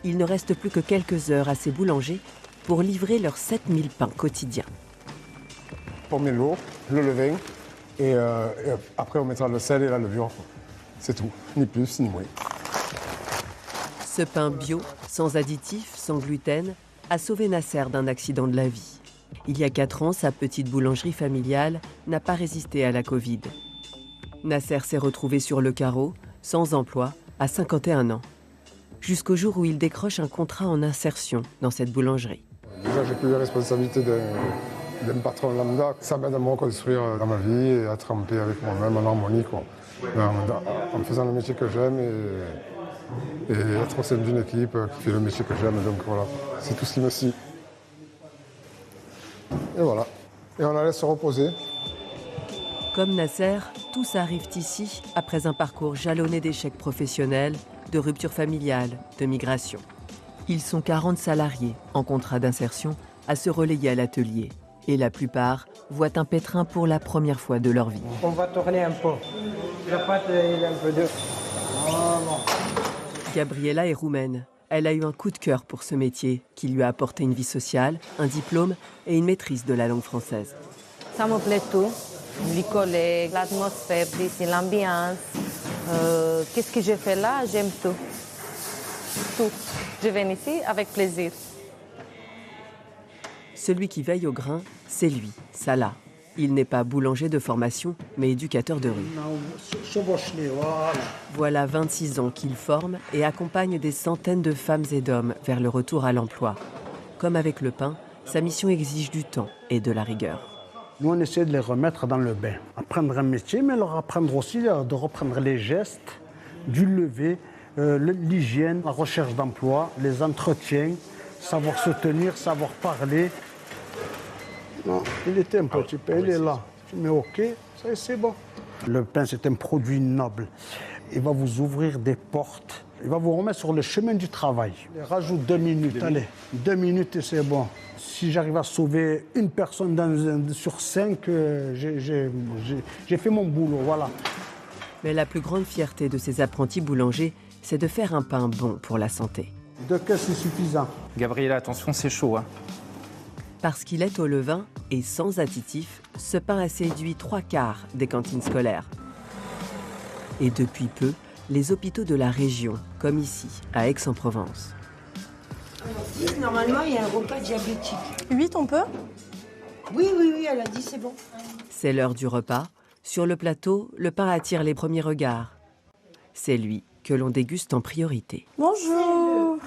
Il ne reste plus que quelques heures à ces boulangers pour livrer leurs 7000 pains quotidiens. On met l'eau, le levain, et après on mettra le sel et la levure. C'est tout, ni plus ni moins. Ce pain bio, sans additifs, sans gluten, a sauvé Nasser d'un accident de la vie. Il y a 4 ans, sa petite boulangerie familiale n'a pas résisté à la Covid. Nasser s'est retrouvé sur le carreau, sans emploi, à 51 ans. Jusqu'au jour où il décroche un contrat en insertion dans cette boulangerie. Déjà, j'ai plus les responsabilités d'un patron lambda. Ça m'aide à me reconstruire dans ma vie et à tremper avec moi-même en harmonie, en faisant le métier que j'aime et être au sein d'une équipe qui fait le métier que j'aime. Donc voilà, c'est tout ce qui me suit. Et voilà. Et on la laisse se reposer. Comme Nasser, tous arrivent ici après un parcours jalonné d'échecs professionnels, de ruptures familiales, de migration. Ils sont 40 salariés en contrat d'insertion à se relayer à l'atelier. Et la plupart voient un pétrin pour la première fois de leur vie. On va tourner un peu. La pâte, il a un peu de... Gabriela est roumaine. Elle a eu un coup de cœur pour ce métier qui lui a apporté une vie sociale, un diplôme et une maîtrise de la langue française. Ça me plaît tout. Les collègues, l'atmosphère, c'est l'ambiance. Qu'est-ce que je fais là? J'aime tout. Tout. Je viens ici avec plaisir. Celui qui veille au grain, c'est lui, Salah. Il n'est pas boulanger de formation, mais éducateur de rue. Voilà 26 ans qu'il forme et accompagne des centaines de femmes et d'hommes vers le retour à l'emploi. Comme avec le pain, sa mission exige du temps et de la rigueur. Nous, on essaie de les remettre dans le bain. Apprendre un métier, mais leur apprendre aussi de reprendre les gestes, du lever, l'hygiène, la recherche d'emploi, les entretiens, savoir se tenir, savoir parler. Non, il était un petit peu, il est là. Tu mets OK, ça c'est bon. Le pain, c'est un produit noble. Il va vous ouvrir des portes. Il va vous remettre sur le chemin du travail. Il rajoute 2 minutes, allez, 2 minutes et c'est bon. Si j'arrive à sauver une personne sur 5, j'ai fait mon boulot, voilà. Mais la plus grande fierté de ces apprentis boulangers, c'est de faire un pain bon pour la santé. 2 caisses, c'est suffisant. Gabriela, attention, c'est chaud. Hein. Parce qu'il est au levain et sans additifs, ce pain a séduit 3/4 des cantines scolaires. Et depuis peu, les hôpitaux de la région, comme ici, à Aix-en-Provence. Normalement, il y a un repas diabétique. 8, on peut? Oui, elle a dit c'est bon. C'est l'heure du repas. Sur le plateau, le pain attire les premiers regards. C'est lui que l'on déguste en priorité. Bonjour.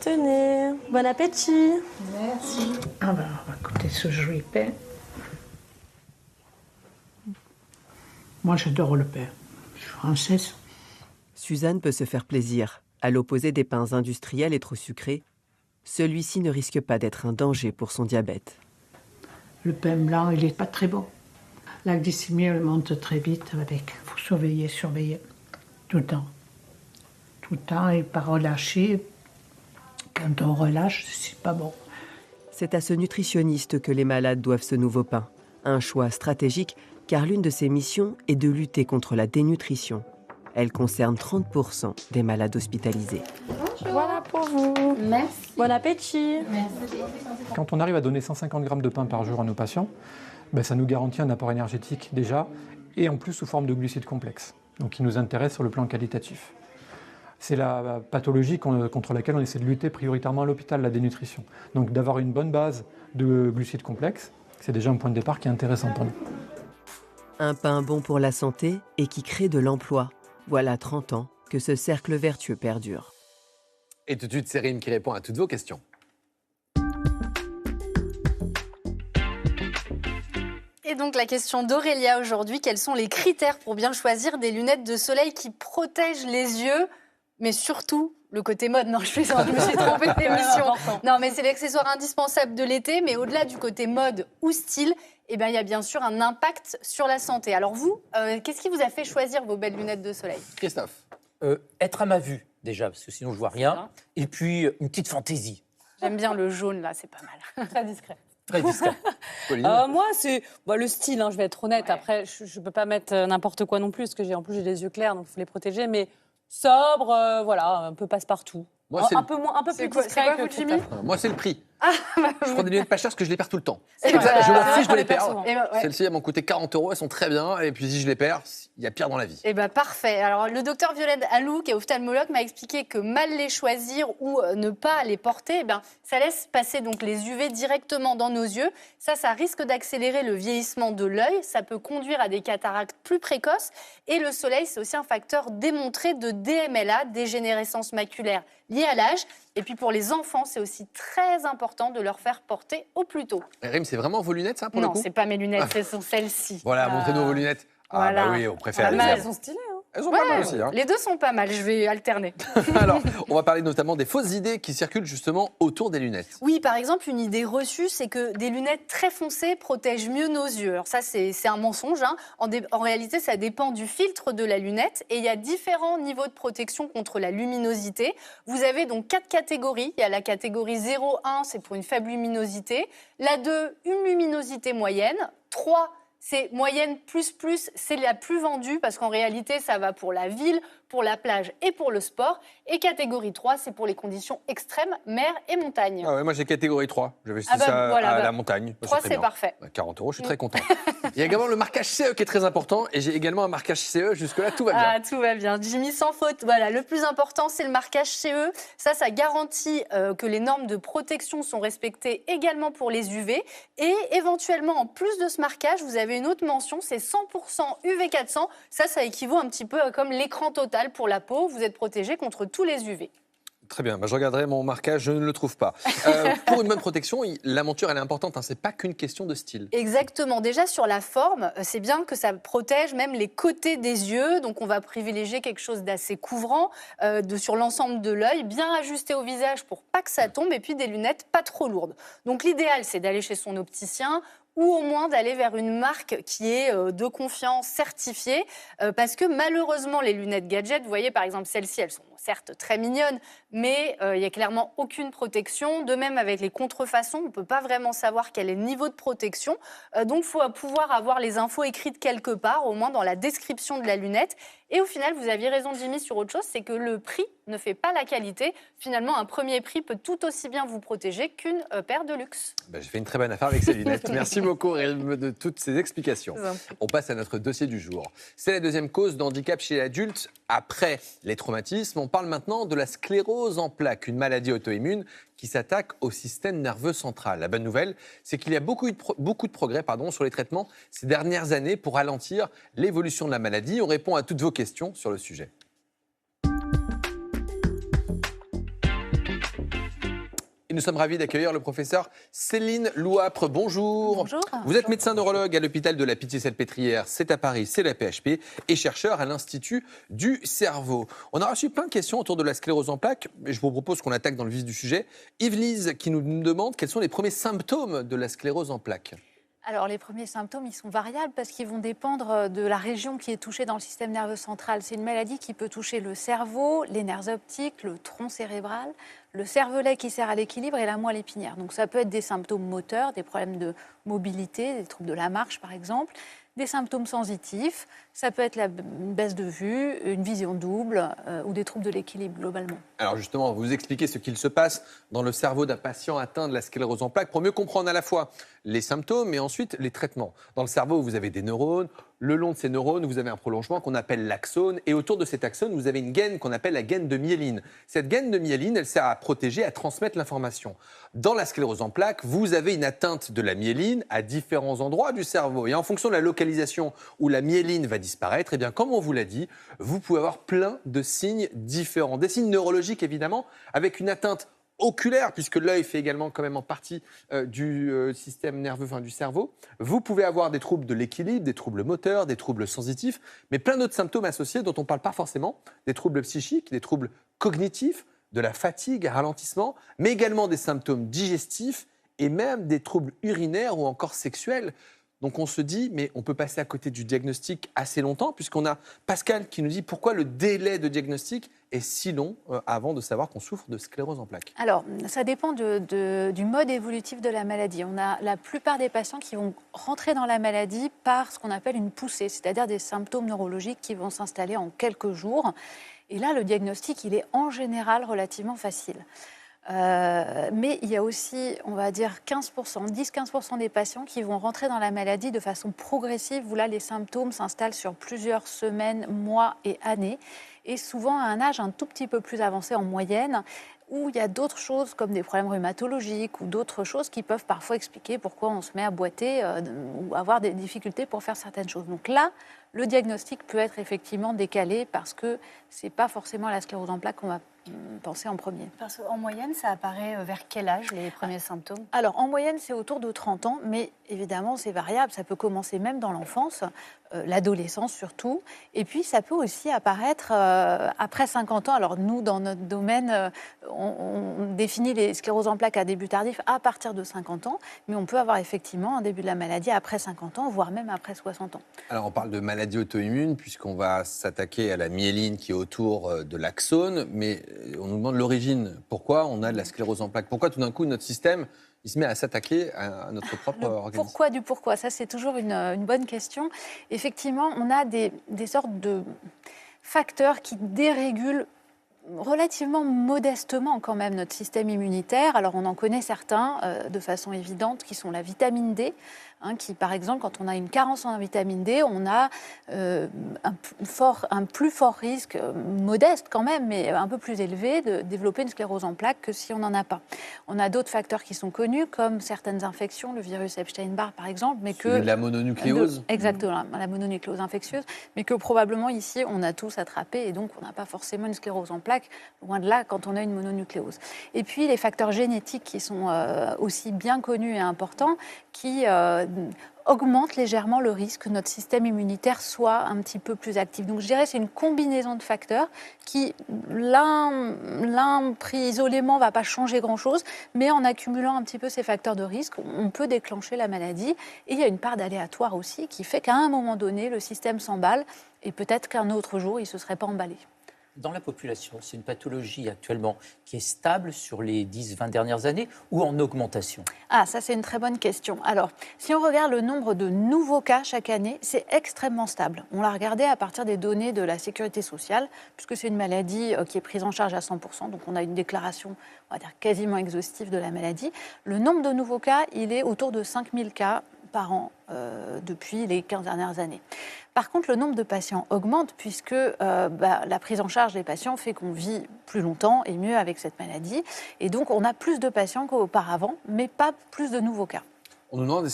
Tenez, bon appétit. Merci. Ah ben, on va goûter ce joli pain. Moi, j'adore le pain. Je suis française. Suzanne peut se faire plaisir. À l'opposé des pains industriels et trop sucrés, celui-ci ne risque pas d'être un danger pour son diabète. Le pain blanc, il n'est pas très bon. La glycémie, elle monte très vite avec. Il faut surveiller. Tout le temps. Tout le temps et pas relâcher. Quand on relâche, c'est pas bon. C'est à ce nutritionniste que les malades doivent ce nouveau pain. Un choix stratégique car l'une de ses missions est de lutter contre la dénutrition. Elle concerne 30% des malades hospitalisés. Bonjour. Voilà pour vous. Merci. Bon appétit. Merci. Quand on arrive à donner 150 grammes de pain par jour à nos patients, ça nous garantit un apport énergétique déjà, et en plus sous forme de glucides complexes, donc qui nous intéresse sur le plan qualitatif. C'est la pathologie contre laquelle on essaie de lutter prioritairement à l'hôpital, la dénutrition. Donc d'avoir une bonne base de glucides complexes, c'est déjà un point de départ qui est intéressant pour nous. Un pain bon pour la santé et qui crée de l'emploi. Voilà 30 ans que ce cercle vertueux perdure. Et tout de suite, c'est Rim qui répond à toutes vos questions. Et donc la question d'Aurélia aujourd'hui, quels sont les critères pour bien choisir des lunettes de soleil qui protègent les yeux, mais surtout le côté mode? Non, je me suis trompée d'émission. Non, mais c'est l'accessoire indispensable de l'été, mais au-delà du côté mode ou style, il y a bien sûr un impact sur la santé. Alors vous, qu'est-ce qui vous a fait choisir vos belles lunettes de soleil? Christophe. Être à ma vue, déjà, parce que sinon je vois rien. Et puis une petite fantaisie. J'aime bien le jaune, là, c'est pas mal. Très discret. Très discret. Moi, c'est le style, je vais être honnête. Ouais. Après, je ne peux pas mettre n'importe quoi non plus, parce que j'ai les yeux clairs, donc il faut les protéger. Mais sobre, un peu passe-partout. Moi, un peu plus discret que Jimmy. Moi, c'est le prix. Je prends des lunettes pas chères parce que je les perds tout le temps. C'est comme ça, je m'en fiche de les perdre. Celles-ci, elles m'ont coûté 40 €, elles sont très bien. Et puis, si je les perds, il y a pire dans la vie. Parfait. Alors, le docteur Violaine Alou, qui est ophtalmologue, m'a expliqué que mal les choisir ou ne pas les porter, ça laisse passer donc les UV directement dans nos yeux. Ça risque d'accélérer le vieillissement de l'œil. Ça peut conduire à des cataractes plus précoces. Et le soleil, c'est aussi un facteur démontré de DMLA, dégénérescence maculaire liée à l'âge. Et puis pour les enfants, c'est aussi très important de leur faire porter au plus tôt. Rim, c'est vraiment vos lunettes, ça, pour le coup? Non, c'est pas mes lunettes, ce sont celles-ci. Voilà, montrez-nous vos lunettes. Voilà. Oui, on préfère les elles sont stylées. Elles sont pas mal aussi. Hein. Les deux sont pas mal, je vais alterner. Alors, on va parler notamment des fausses idées qui circulent justement autour des lunettes. Oui, par exemple, une idée reçue, c'est que des lunettes très foncées protègent mieux nos yeux. Alors ça, c'est un mensonge. Hein. En réalité, ça dépend du filtre de la lunette et il y a différents niveaux de protection contre la luminosité. Vous avez donc 4 catégories. Il y a la catégorie 0,1, c'est pour une faible luminosité. La 2, une luminosité moyenne. 3, c'est moyenne plus, c'est la plus vendue parce qu'en réalité, ça va pour la ville, pour la plage et pour le sport. Et catégorie 3, c'est pour les conditions extrêmes, mer et montagne. Ah ouais, moi j'ai catégorie 3. J'avais ça à la montagne. 3, c'est parfait. 40 €, je suis très content. Il y a également le marquage CE qui est très important et j'ai également un marquage CE. Jusque-là, tout va bien. Ah, tout va bien. Jimmy, sans faute. Voilà, le plus important, c'est le marquage CE. Ça garantit que les normes de protection sont respectées également pour les UV. Et éventuellement, en plus de ce marquage, vous avez une autre mention, c'est 100% UV400. Ça équivaut un petit peu comme l'écran total pour la peau. Vous êtes protégé contre tous les UV. Très bien, je regarderai mon marquage, je ne le trouve pas. Pour une bonne protection, la monture, elle est importante, hein, c'est pas qu'une question de style. Exactement, déjà sur la forme, c'est bien que ça protège même les côtés des yeux, donc on va privilégier quelque chose d'assez couvrant, sur l'ensemble de l'œil, bien ajusté au visage pour pas que ça tombe, et puis des lunettes pas trop lourdes. Donc l'idéal, c'est d'aller chez son opticien, ou au moins d'aller vers une marque qui est de confiance, certifiée, parce que malheureusement, les lunettes gadget, vous voyez par exemple celles-ci, elles sont certes très mignonnes, mais il n'y a clairement aucune protection. De même avec les contrefaçons, on ne peut pas vraiment savoir quel est le niveau de protection. Donc il faut pouvoir avoir les infos écrites quelque part, au moins dans la description de la lunette. Et au final, vous aviez raison Jimmy sur autre chose, c'est que le prix ne fait pas la qualité. Finalement, un premier prix peut tout aussi bien vous protéger qu'une paire de luxe. J'ai fait une très bonne affaire avec ces lunettes. Merci beaucoup Rémi de toutes ces explications. On passe à notre dossier du jour. C'est la deuxième cause d'handicap chez l'adulte après les traumatismes. On parle maintenant de la sclérose en plaques, une maladie auto-immune qui s'attaque au système nerveux central. La bonne nouvelle, c'est qu'il y a beaucoup de progrès sur les traitements ces dernières années pour ralentir l'évolution de la maladie. On répond à toutes vos questions sur le sujet. Et nous sommes ravis d'accueillir le professeur Céline Louapre. Bonjour. Bonjour. Vous êtes médecin neurologue à l'hôpital de la Pitié-Salpêtrière, c'est à Paris, c'est la PHP, et chercheur à l'Institut du cerveau. On a reçu plein de questions autour de la sclérose en plaques, et je vous propose qu'on attaque dans le vif du sujet. Yves-Lise qui nous demande quels sont les premiers symptômes de la sclérose en plaques. Alors les premiers symptômes, ils sont variables parce qu'ils vont dépendre de la région qui est touchée dans le système nerveux central. C'est une maladie qui peut toucher le cerveau, les nerfs optiques, le tronc cérébral, le cervelet qui sert à l'équilibre et la moelle épinière. Donc ça peut être des symptômes moteurs, des problèmes de mobilité, des troubles de la marche par exemple, des symptômes sensitifs, ça peut être une baisse de vue, une vision double ou des troubles de l'équilibre globalement. Alors justement, vous expliquez ce qu'il se passe dans le cerveau d'un patient atteint de la sclérose en plaques pour mieux comprendre à la fois les symptômes et ensuite les traitements. Dans le cerveau, vous avez des neurones. Le long de ces neurones, vous avez un prolongement qu'on appelle l'axone. Et autour de cet axone, vous avez une gaine qu'on appelle la gaine de myéline. Cette gaine de myéline, elle sert à protéger, à transmettre l'information. Dans la sclérose en plaques, vous avez une atteinte de la myéline à différents endroits du cerveau. Et en fonction de la localisation où la myéline va disparaître, eh bien, comme on vous l'a dit, vous pouvez avoir plein de signes différents. Des signes neurologiques, évidemment, avec une atteinte oculaire, puisque l'œil fait également quand même en partie du système nerveux, du cerveau. Vous pouvez avoir des troubles de l'équilibre, des troubles moteurs, des troubles sensitifs, mais plein d'autres symptômes associés dont on ne parle pas forcément, des troubles psychiques, des troubles cognitifs, de la fatigue, un ralentissement, mais également des symptômes digestifs et même des troubles urinaires ou encore sexuels. Donc on se dit, mais on peut passer à côté du diagnostic assez longtemps, puisqu'on a Pascal qui nous dit pourquoi le délai de diagnostic est si long avant de savoir qu'on souffre de sclérose en plaques. Alors, ça dépend du mode évolutif de la maladie. On a la plupart des patients qui vont rentrer dans la maladie par ce qu'on appelle une poussée, c'est-à-dire des symptômes neurologiques qui vont s'installer en quelques jours. Et là, le diagnostic, il est en général relativement facile. Mais il y a aussi, on va dire, 10-15% des patients qui vont rentrer dans la maladie de façon progressive, où là, les symptômes s'installent sur plusieurs semaines, mois et années, et souvent à un âge un tout petit peu plus avancé en moyenne, où il y a d'autres choses comme des problèmes rhumatologiques ou d'autres choses qui peuvent parfois expliquer pourquoi on se met à boiter ou avoir des difficultés pour faire certaines choses. Donc là, le diagnostic peut être effectivement décalé parce que ce n'est pas forcément la sclérose en plaques qu'on va penser en premier. Parce qu'en moyenne, ça apparaît vers quel âge, les premiers symptômes ? Alors, en moyenne, c'est autour de 30 ans, mais évidemment, c'est variable. Ça peut commencer même dans l'enfance. l'adolescence surtout. Et puis, ça peut aussi apparaître après 50 ans. Alors, nous, dans notre domaine, on définit les scléroses en plaques à début tardif à partir de 50 ans, mais on peut avoir effectivement un début de la maladie après 50 ans, voire même après 60 ans. Alors, on parle de maladie auto-immune, puisqu'on va s'attaquer à la myéline qui est autour de l'axone, mais on nous demande l'origine. Pourquoi on a de la sclérose en plaques? Pourquoi tout d'un coup, notre système il se met à s'attaquer à notre propre organisme? Pourquoi du pourquoi? Ça, c'est toujours une bonne question. Effectivement, on a des sortes de facteurs qui dérégulent relativement modestement quand même notre système immunitaire. Alors, on en connaît certains de façon évidente, qui sont la vitamine D, qui, par exemple, quand on a une carence en vitamine D, on a un plus fort risque, modeste quand même, mais un peu plus élevé, de développer une sclérose en plaques que si on n'en a pas. On a d'autres facteurs qui sont connus, comme certaines infections, le virus Epstein-Barr, par exemple, mais que... De la mononucléose. Exactement, la mononucléose infectieuse, mais que probablement ici, on a tous attrapé, et donc on n'a pas forcément une sclérose en plaques, loin de là, quand on a une mononucléose. Et puis, les facteurs génétiques qui sont aussi bien connus et importants, qui augmente légèrement le risque que notre système immunitaire soit un petit peu plus actif. Donc je dirais que c'est une combinaison de facteurs qui, l'un pris isolément, ne va pas changer grand-chose, mais en accumulant un petit peu ces facteurs de risque, on peut déclencher la maladie. Et il y a une part d'aléatoire aussi qui fait qu'à un moment donné, le système s'emballe et peut-être qu'un autre jour, il ne se serait pas emballé. Dans la population, c'est une pathologie actuellement qui est stable sur les 10-20 dernières années ou en augmentation? Ah, ça c'est une très bonne question. Alors, si on regarde le nombre de nouveaux cas chaque année, c'est extrêmement stable. On l'a regardé à partir des données de la Sécurité sociale, puisque c'est une maladie qui est prise en charge à 100%, donc on a une déclaration, on va dire, quasiment exhaustive de la maladie. Le nombre de nouveaux cas, il est autour de 5000 cas par an depuis les 15 dernières années. Par contre, le nombre de patients augmente puisque la prise en charge des patients fait qu'on vit plus longtemps et mieux avec cette maladie. Et donc, on a plus de patients qu'auparavant, mais pas plus de nouveaux cas. On nous demande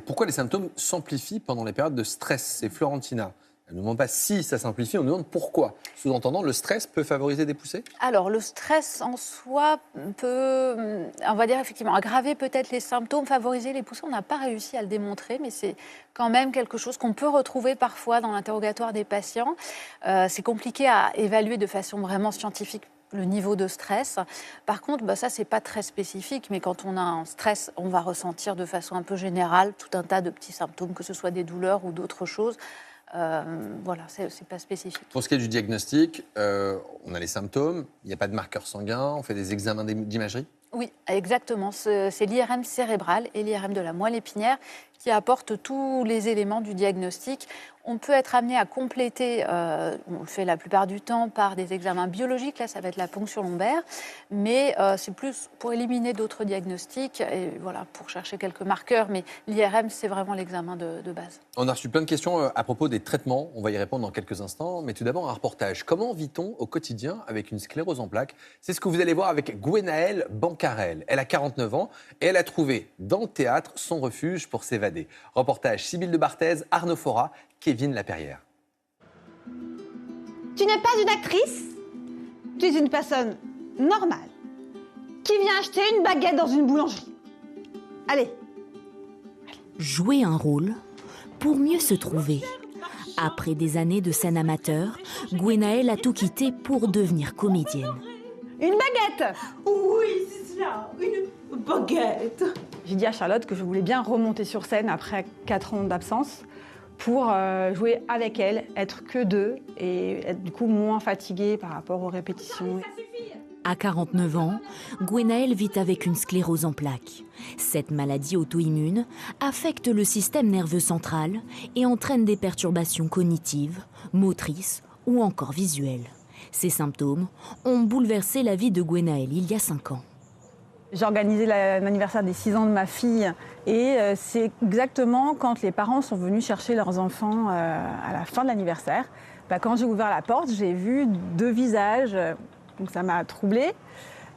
pourquoi les symptômes s'amplifient pendant les périodes de stress. C'est Florentina. Elle ne nous demande pas si ça s'amplifie, on nous demande pourquoi. Sous-entendant, le stress peut favoriser des poussées? Alors, le stress en soi peut, on va dire effectivement, aggraver peut-être les symptômes, favoriser les poussées. On n'a pas réussi à le démontrer, mais c'est quand même quelque chose qu'on peut retrouver parfois dans l'interrogatoire des patients. C'est compliqué à évaluer de façon vraiment scientifique le niveau de stress. Par contre, ça, c'est pas très spécifique, mais quand on a un stress, on va ressentir de façon un peu générale tout un tas de petits symptômes, que ce soit des douleurs ou d'autres choses. Voilà, c'est pas spécifique. Pour ce qui est du diagnostic, on a les symptômes, il n'y a pas de marqueur sanguin, on fait des examens d'imagerie? Oui, exactement. C'est l'IRM cérébral et l'IRM de la moelle épinière qui apportent tous les éléments du diagnostic. On peut être amené à compléter, on le fait la plupart du temps par des examens biologiques, là ça va être la ponction lombaire, mais c'est plus pour éliminer d'autres diagnostics et voilà, pour chercher quelques marqueurs, mais l'IRM c'est vraiment l'examen de base. On a reçu plein de questions à propos des traitements, on va y répondre dans quelques instants, mais tout d'abord un reportage. Comment vit-on au quotidien avec une sclérose en plaques? C'est ce que vous allez voir avec Gwenaëlle Bancarel. Elle a 49 ans et elle a trouvé dans le théâtre son refuge pour s'évader. Reportage Sybille de Barthez, Arnaud Fora, Kevin Laperrière. Tu n'es pas une actrice, tu es une personne normale qui vient acheter une baguette dans une boulangerie. Allez. Jouer un rôle pour mieux se trouver. Après des années de scène amateur, Gwenaëlle a tout quitté pour devenir comédienne. Une baguette! Oui, c'est ça, une baguette. J'ai dit à Charlotte que je voulais bien remonter sur scène après 4 ans d'absence pour jouer avec elle, être que deux et être du coup moins fatiguée par rapport aux répétitions. À 49 ans, Gwenaëlle vit avec une sclérose en plaques. Cette maladie auto-immune affecte le système nerveux central et entraîne des perturbations cognitives, motrices ou encore visuelles. Ces symptômes ont bouleversé la vie de Gwenaëlle il y a 5 ans. J'ai organisé l'anniversaire des 6 ans de ma fille et c'est exactement quand les parents sont venus chercher leurs enfants à la fin de l'anniversaire. Quand j'ai ouvert la porte, j'ai vu 2 visages, donc ça m'a troublée.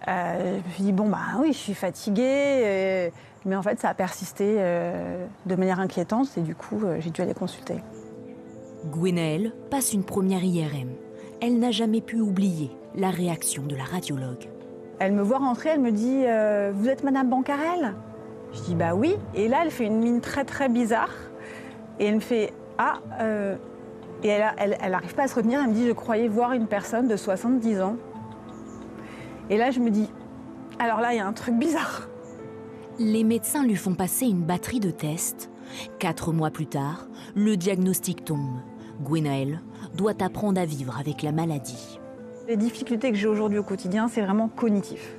Je me suis dit, oui, je suis fatiguée, mais en fait ça a persisté de manière inquiétante et du coup j'ai dû aller consulter. Gwenaëlle passe une première IRM. Elle n'a jamais pu oublier la réaction de la radiologue. Elle me voit rentrer, elle me dit « Vous êtes Madame Bancarel ?» Je dis « Bah oui ». Et là, elle fait une mine très très bizarre. Et elle me fait Et elle n'arrive pas à se retenir, elle me dit, je croyais voir une personne de 70 ans. Et là, je me dis, alors là, il y a un truc bizarre. Les médecins lui font passer une batterie de tests. 4 mois plus tard, le diagnostic tombe. Gwenaëlle doit apprendre à vivre avec la maladie. Les difficultés que j'ai aujourd'hui au quotidien, c'est vraiment cognitif.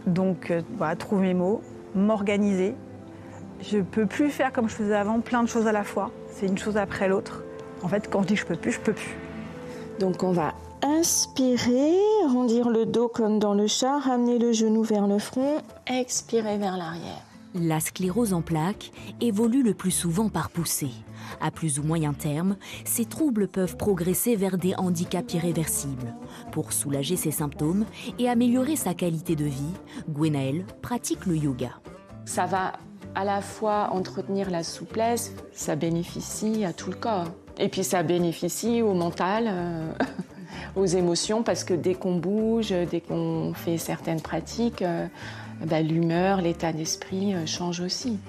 Donc, trouver mes mots, m'organiser. Je ne peux plus faire comme je faisais avant, plein de choses à la fois. C'est une chose après l'autre. En fait, quand je dis je peux plus, je peux plus. Donc on va inspirer, arrondir le dos comme dans le chat, ramener le genou vers le front, expirer vers l'arrière. La sclérose en plaques évolue le plus souvent par poussée. À plus ou moyen terme, ces troubles peuvent progresser vers des handicaps irréversibles. Pour soulager ces symptômes et améliorer sa qualité de vie, Gwenaëlle pratique le yoga. Ça va à la fois entretenir la souplesse, ça bénéficie à tout le corps. Et puis ça bénéficie au mental, aux émotions, parce que dès qu'on bouge, dès qu'on fait certaines pratiques, l'humeur, l'état d'esprit change aussi.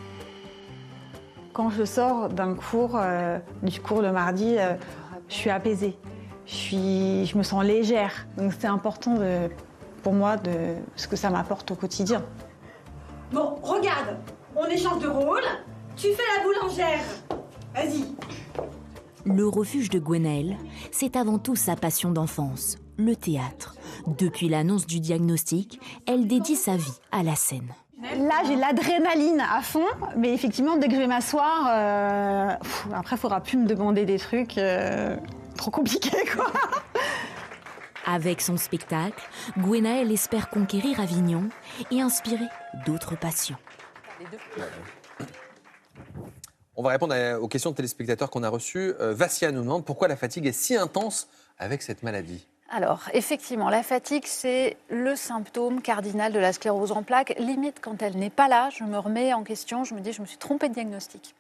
Quand je sors d'un cours, du cours de mardi, je suis apaisée, je me sens légère. Donc c'est important pour moi de ce que ça m'apporte au quotidien. Bon, regarde, on échange de rôle. Tu fais la boulangère. Vas-y. Le refuge de Gwenaëlle, c'est avant tout sa passion d'enfance, le théâtre. Depuis l'annonce du diagnostic, elle dédie sa vie à la scène. Là, j'ai l'adrénaline à fond, mais effectivement, dès que je vais m'asseoir, après, il faudra plus me demander des trucs trop compliqués, quoi. Avec son spectacle, Gwenaëlle espère conquérir Avignon et inspirer d'autres patients. On va répondre aux questions de téléspectateurs qu'on a reçues. Vassia nous demande pourquoi la fatigue est si intense avec cette maladie. Alors, effectivement, la fatigue, c'est le symptôme cardinal de la sclérose en plaques. Limite, quand elle n'est pas là, je me remets en question, je me dis, je me suis trompée de diagnostic.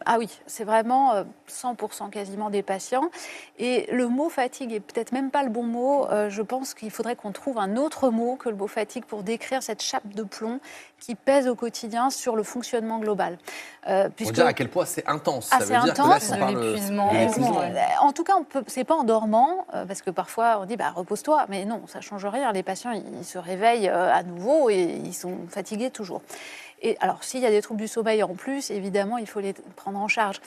Ah oui, c'est vraiment 100% quasiment des patients. Et le mot fatigue est peut-être même pas le bon mot. Je pense qu'il faudrait qu'on trouve un autre mot que le mot fatigue pour décrire cette chape de plomb qui pèse au quotidien sur le fonctionnement global. Pour dire à quel point c'est intense. Ça veut dire intense, que là, l'épuisement. En tout cas, c'est pas en dormant, parce que parfois on dit repose-toi, mais non, ça change rien. Les patients, ils se réveillent à nouveau et ils sont fatigués toujours. Et alors, s'il y a des troubles du sommeil en plus, évidemment, il faut les prendre en charge.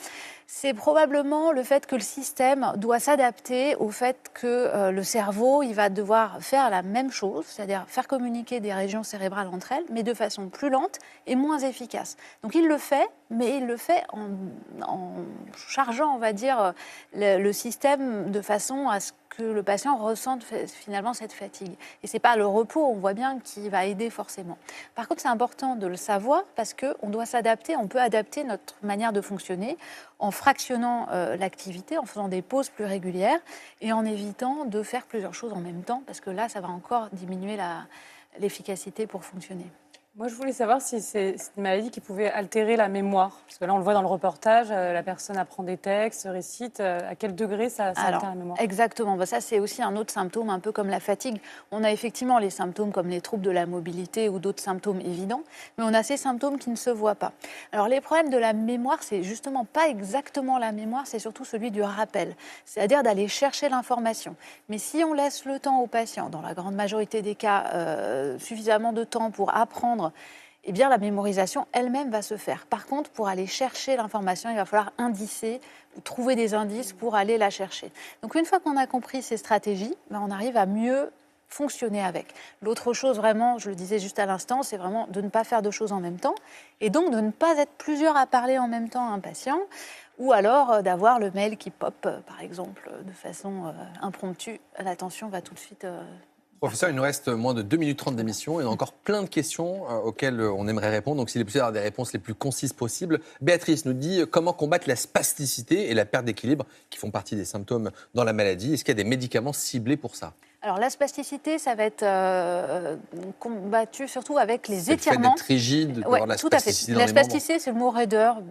C'est probablement le fait que le système doit s'adapter au fait que le cerveau, il va devoir faire la même chose, c'est-à-dire faire communiquer des régions cérébrales entre elles, mais de façon plus lente et moins efficace. Donc il le fait, mais il le fait en chargeant, on va dire, le système de façon à ce que le patient ressente finalement cette fatigue. Et ce n'est pas le repos, on voit bien, qui va aider forcément. Par contre, c'est important de le savoir parce qu'on doit s'adapter, on peut adapter notre manière de fonctionner en fractionnant l'activité, en faisant des pauses plus régulières et en évitant de faire plusieurs choses en même temps, parce que là, ça va encore diminuer l'efficacité pour fonctionner. Moi, je voulais savoir si c'est une maladie qui pouvait altérer la mémoire. Parce que là, on le voit dans le reportage, la personne apprend des textes, récite. À quel degré ça altère la mémoire ? Exactement. Ça, c'est aussi un autre symptôme, un peu comme la fatigue. On a effectivement les symptômes comme les troubles de la mobilité ou d'autres symptômes évidents, mais on a ces symptômes qui ne se voient pas. Alors, les problèmes de la mémoire, c'est justement pas exactement la mémoire, c'est surtout celui du rappel. C'est-à-dire d'aller chercher l'information. Mais si on laisse le temps au patient, dans la grande majorité des cas, suffisamment de temps pour apprendre, eh bien, la mémorisation elle-même va se faire. Par contre, pour aller chercher l'information, il va falloir indicer ou trouver des indices pour aller la chercher. Donc, une fois qu'on a compris ces stratégies, on arrive à mieux fonctionner avec. L'autre chose, vraiment, je le disais juste à l'instant, c'est vraiment de ne pas faire deux choses en même temps et donc de ne pas être plusieurs à parler en même temps à un patient ou alors d'avoir le mail qui pop, par exemple, de façon impromptue. L'attention va tout de suite... Professeur, il nous reste moins de 2 minutes 30 d'émission et on a encore plein de questions auxquelles on aimerait répondre. Donc, s'il est possible d'avoir des réponses les plus concises possibles. Béatrice nous dit comment combattre la spasticité et la perte d'équilibre qui font partie des symptômes dans la maladie. Est-ce qu'il y a des médicaments ciblés pour ça ? Alors la spasticité, ça va être combattu surtout avec les C'est le fait étirements. d'être rigide, d'avoir la tout à fait. spasticité dans La les membres. spasticité, c'est le mot raideur,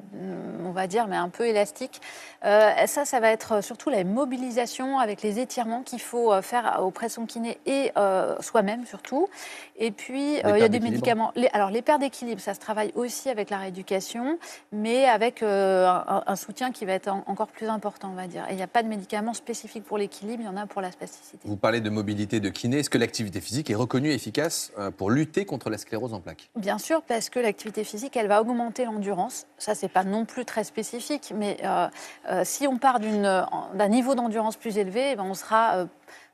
on va dire, mais un peu élastique. Ça va être surtout la mobilisation avec les étirements qu'il faut faire auprès de son kiné et soi-même surtout. Et puis, il y a des médicaments. Les pertes d'équilibre, ça se travaille aussi avec la rééducation, mais avec un soutien qui va être encore plus important, on va dire. Et il n'y a pas de médicaments spécifiques pour l'équilibre, il y en a pour la spasticité. Vous parlez de mobilité de kiné. Est-ce que l'activité physique est reconnue efficace pour lutter contre la sclérose en plaques? Bien sûr, parce que l'activité physique, elle va augmenter l'endurance. Ça, c'est pas non plus très spécifique, mais si on part d'un niveau d'endurance plus élevé, on sera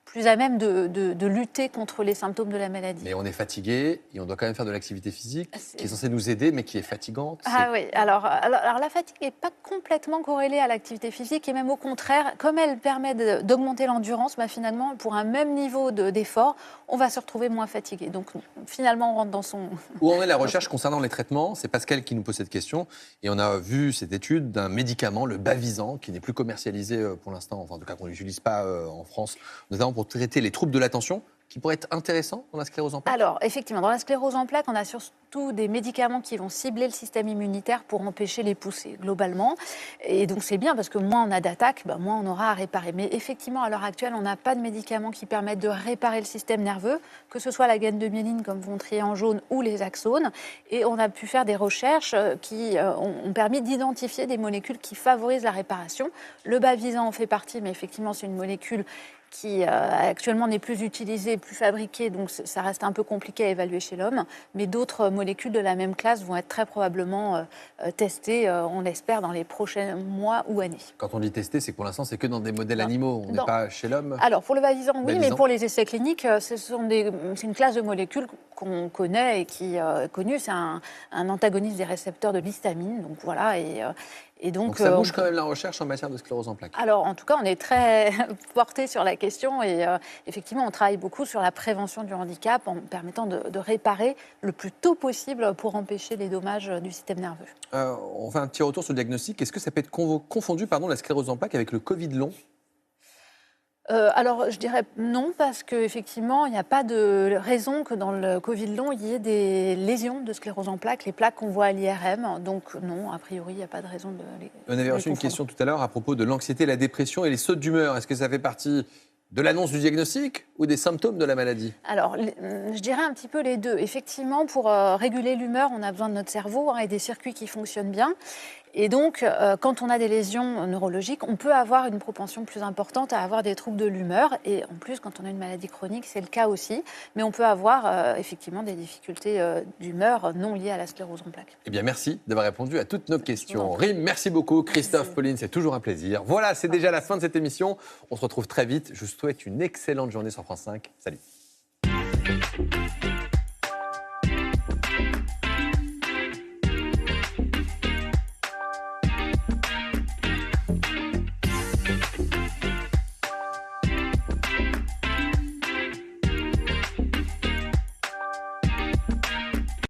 plus à même de lutter contre les symptômes de la maladie. Mais on est fatigué et on doit quand même faire de l'activité physique qui est censée nous aider, mais qui est fatigante. Ah oui, alors la fatigue n'est pas complètement corrélée à l'activité physique et même au contraire, comme elle permet d'augmenter l'endurance, finalement, pour un même niveau d'effort, on va se retrouver moins fatigué. Donc finalement, on rentre dans son... Où en est la recherche concernant les traitements? C'est Pascal qui nous pose cette question. Et on a vu cette étude d'un médicament, le Bavizan, qui n'est plus commercialisé pour l'instant, enfin en tout cas qu'on n'utilise pas en France, notamment pour traiter les troubles de l'attention, qui pourrait être intéressant dans la sclérose en plaques? Alors, effectivement, dans la sclérose en plaques, on a surtout des médicaments qui vont cibler le système immunitaire pour empêcher les poussées, globalement. Et donc, c'est bien parce que moins on a d'attaques, moins on aura à réparer. Mais effectivement, à l'heure actuelle, on n'a pas de médicaments qui permettent de réparer le système nerveux, que ce soit la gaine de myéline, comme vous montriez en jaune, ou les axones. Et on a pu faire des recherches qui ont permis d'identifier des molécules qui favorisent la réparation. Le Bavizan en fait partie, mais effectivement, c'est une molécule qui actuellement n'est plus utilisée, plus fabriquée, donc ça reste un peu compliqué à évaluer chez l'homme. Mais d'autres molécules de la même classe vont être très probablement testées, on l'espère, dans les prochains mois ou années. Quand on dit tester, c'est que pour l'instant, c'est que dans des modèles animaux, on n'est pas chez l'homme. Alors, pour le Bavizan, oui, mais pour les essais cliniques, c'est une classe de molécules qu'on connaît et qui est connue. C'est un antagoniste des récepteurs de l'histamine, donc voilà, et donc ça bouge quand même la recherche en matière de sclérose en plaques. Alors, en tout cas, on est très porté sur la question et effectivement, on travaille beaucoup sur la prévention du handicap en permettant de réparer le plus tôt possible pour empêcher les dommages du système nerveux. On fait un petit retour sur le diagnostic. Est-ce que ça peut être confondu, la sclérose en plaques avec le Covid long? Alors, je dirais non, parce qu'effectivement, il n'y a pas de raison que dans le Covid long, il y ait des lésions de sclérose en plaques, les plaques qu'on voit à l'IRM. Donc non, a priori, il n'y a pas de raison de les On avait reçu une question tout à l'heure à propos de l'anxiété, la dépression et les sautes d'humeur. Est-ce que ça fait partie de l'annonce du diagnostic ou des symptômes de la maladie? Alors, je dirais un petit peu les deux. Effectivement, pour réguler l'humeur, on a besoin de notre cerveau et des circuits qui fonctionnent bien. Et donc, quand on a des lésions neurologiques, on peut avoir une propension plus importante à avoir des troubles de l'humeur. Et en plus, quand on a une maladie chronique, c'est le cas aussi. Mais on peut avoir effectivement des difficultés d'humeur non liées à la sclérose en plaques. Eh bien, merci d'avoir répondu à toutes nos questions. Rim, merci beaucoup. Christophe, Pauline, c'est toujours un plaisir. Voilà, c'est déjà la fin de cette émission. On se retrouve très vite. Je vous souhaite une excellente journée sur France 5. Salut.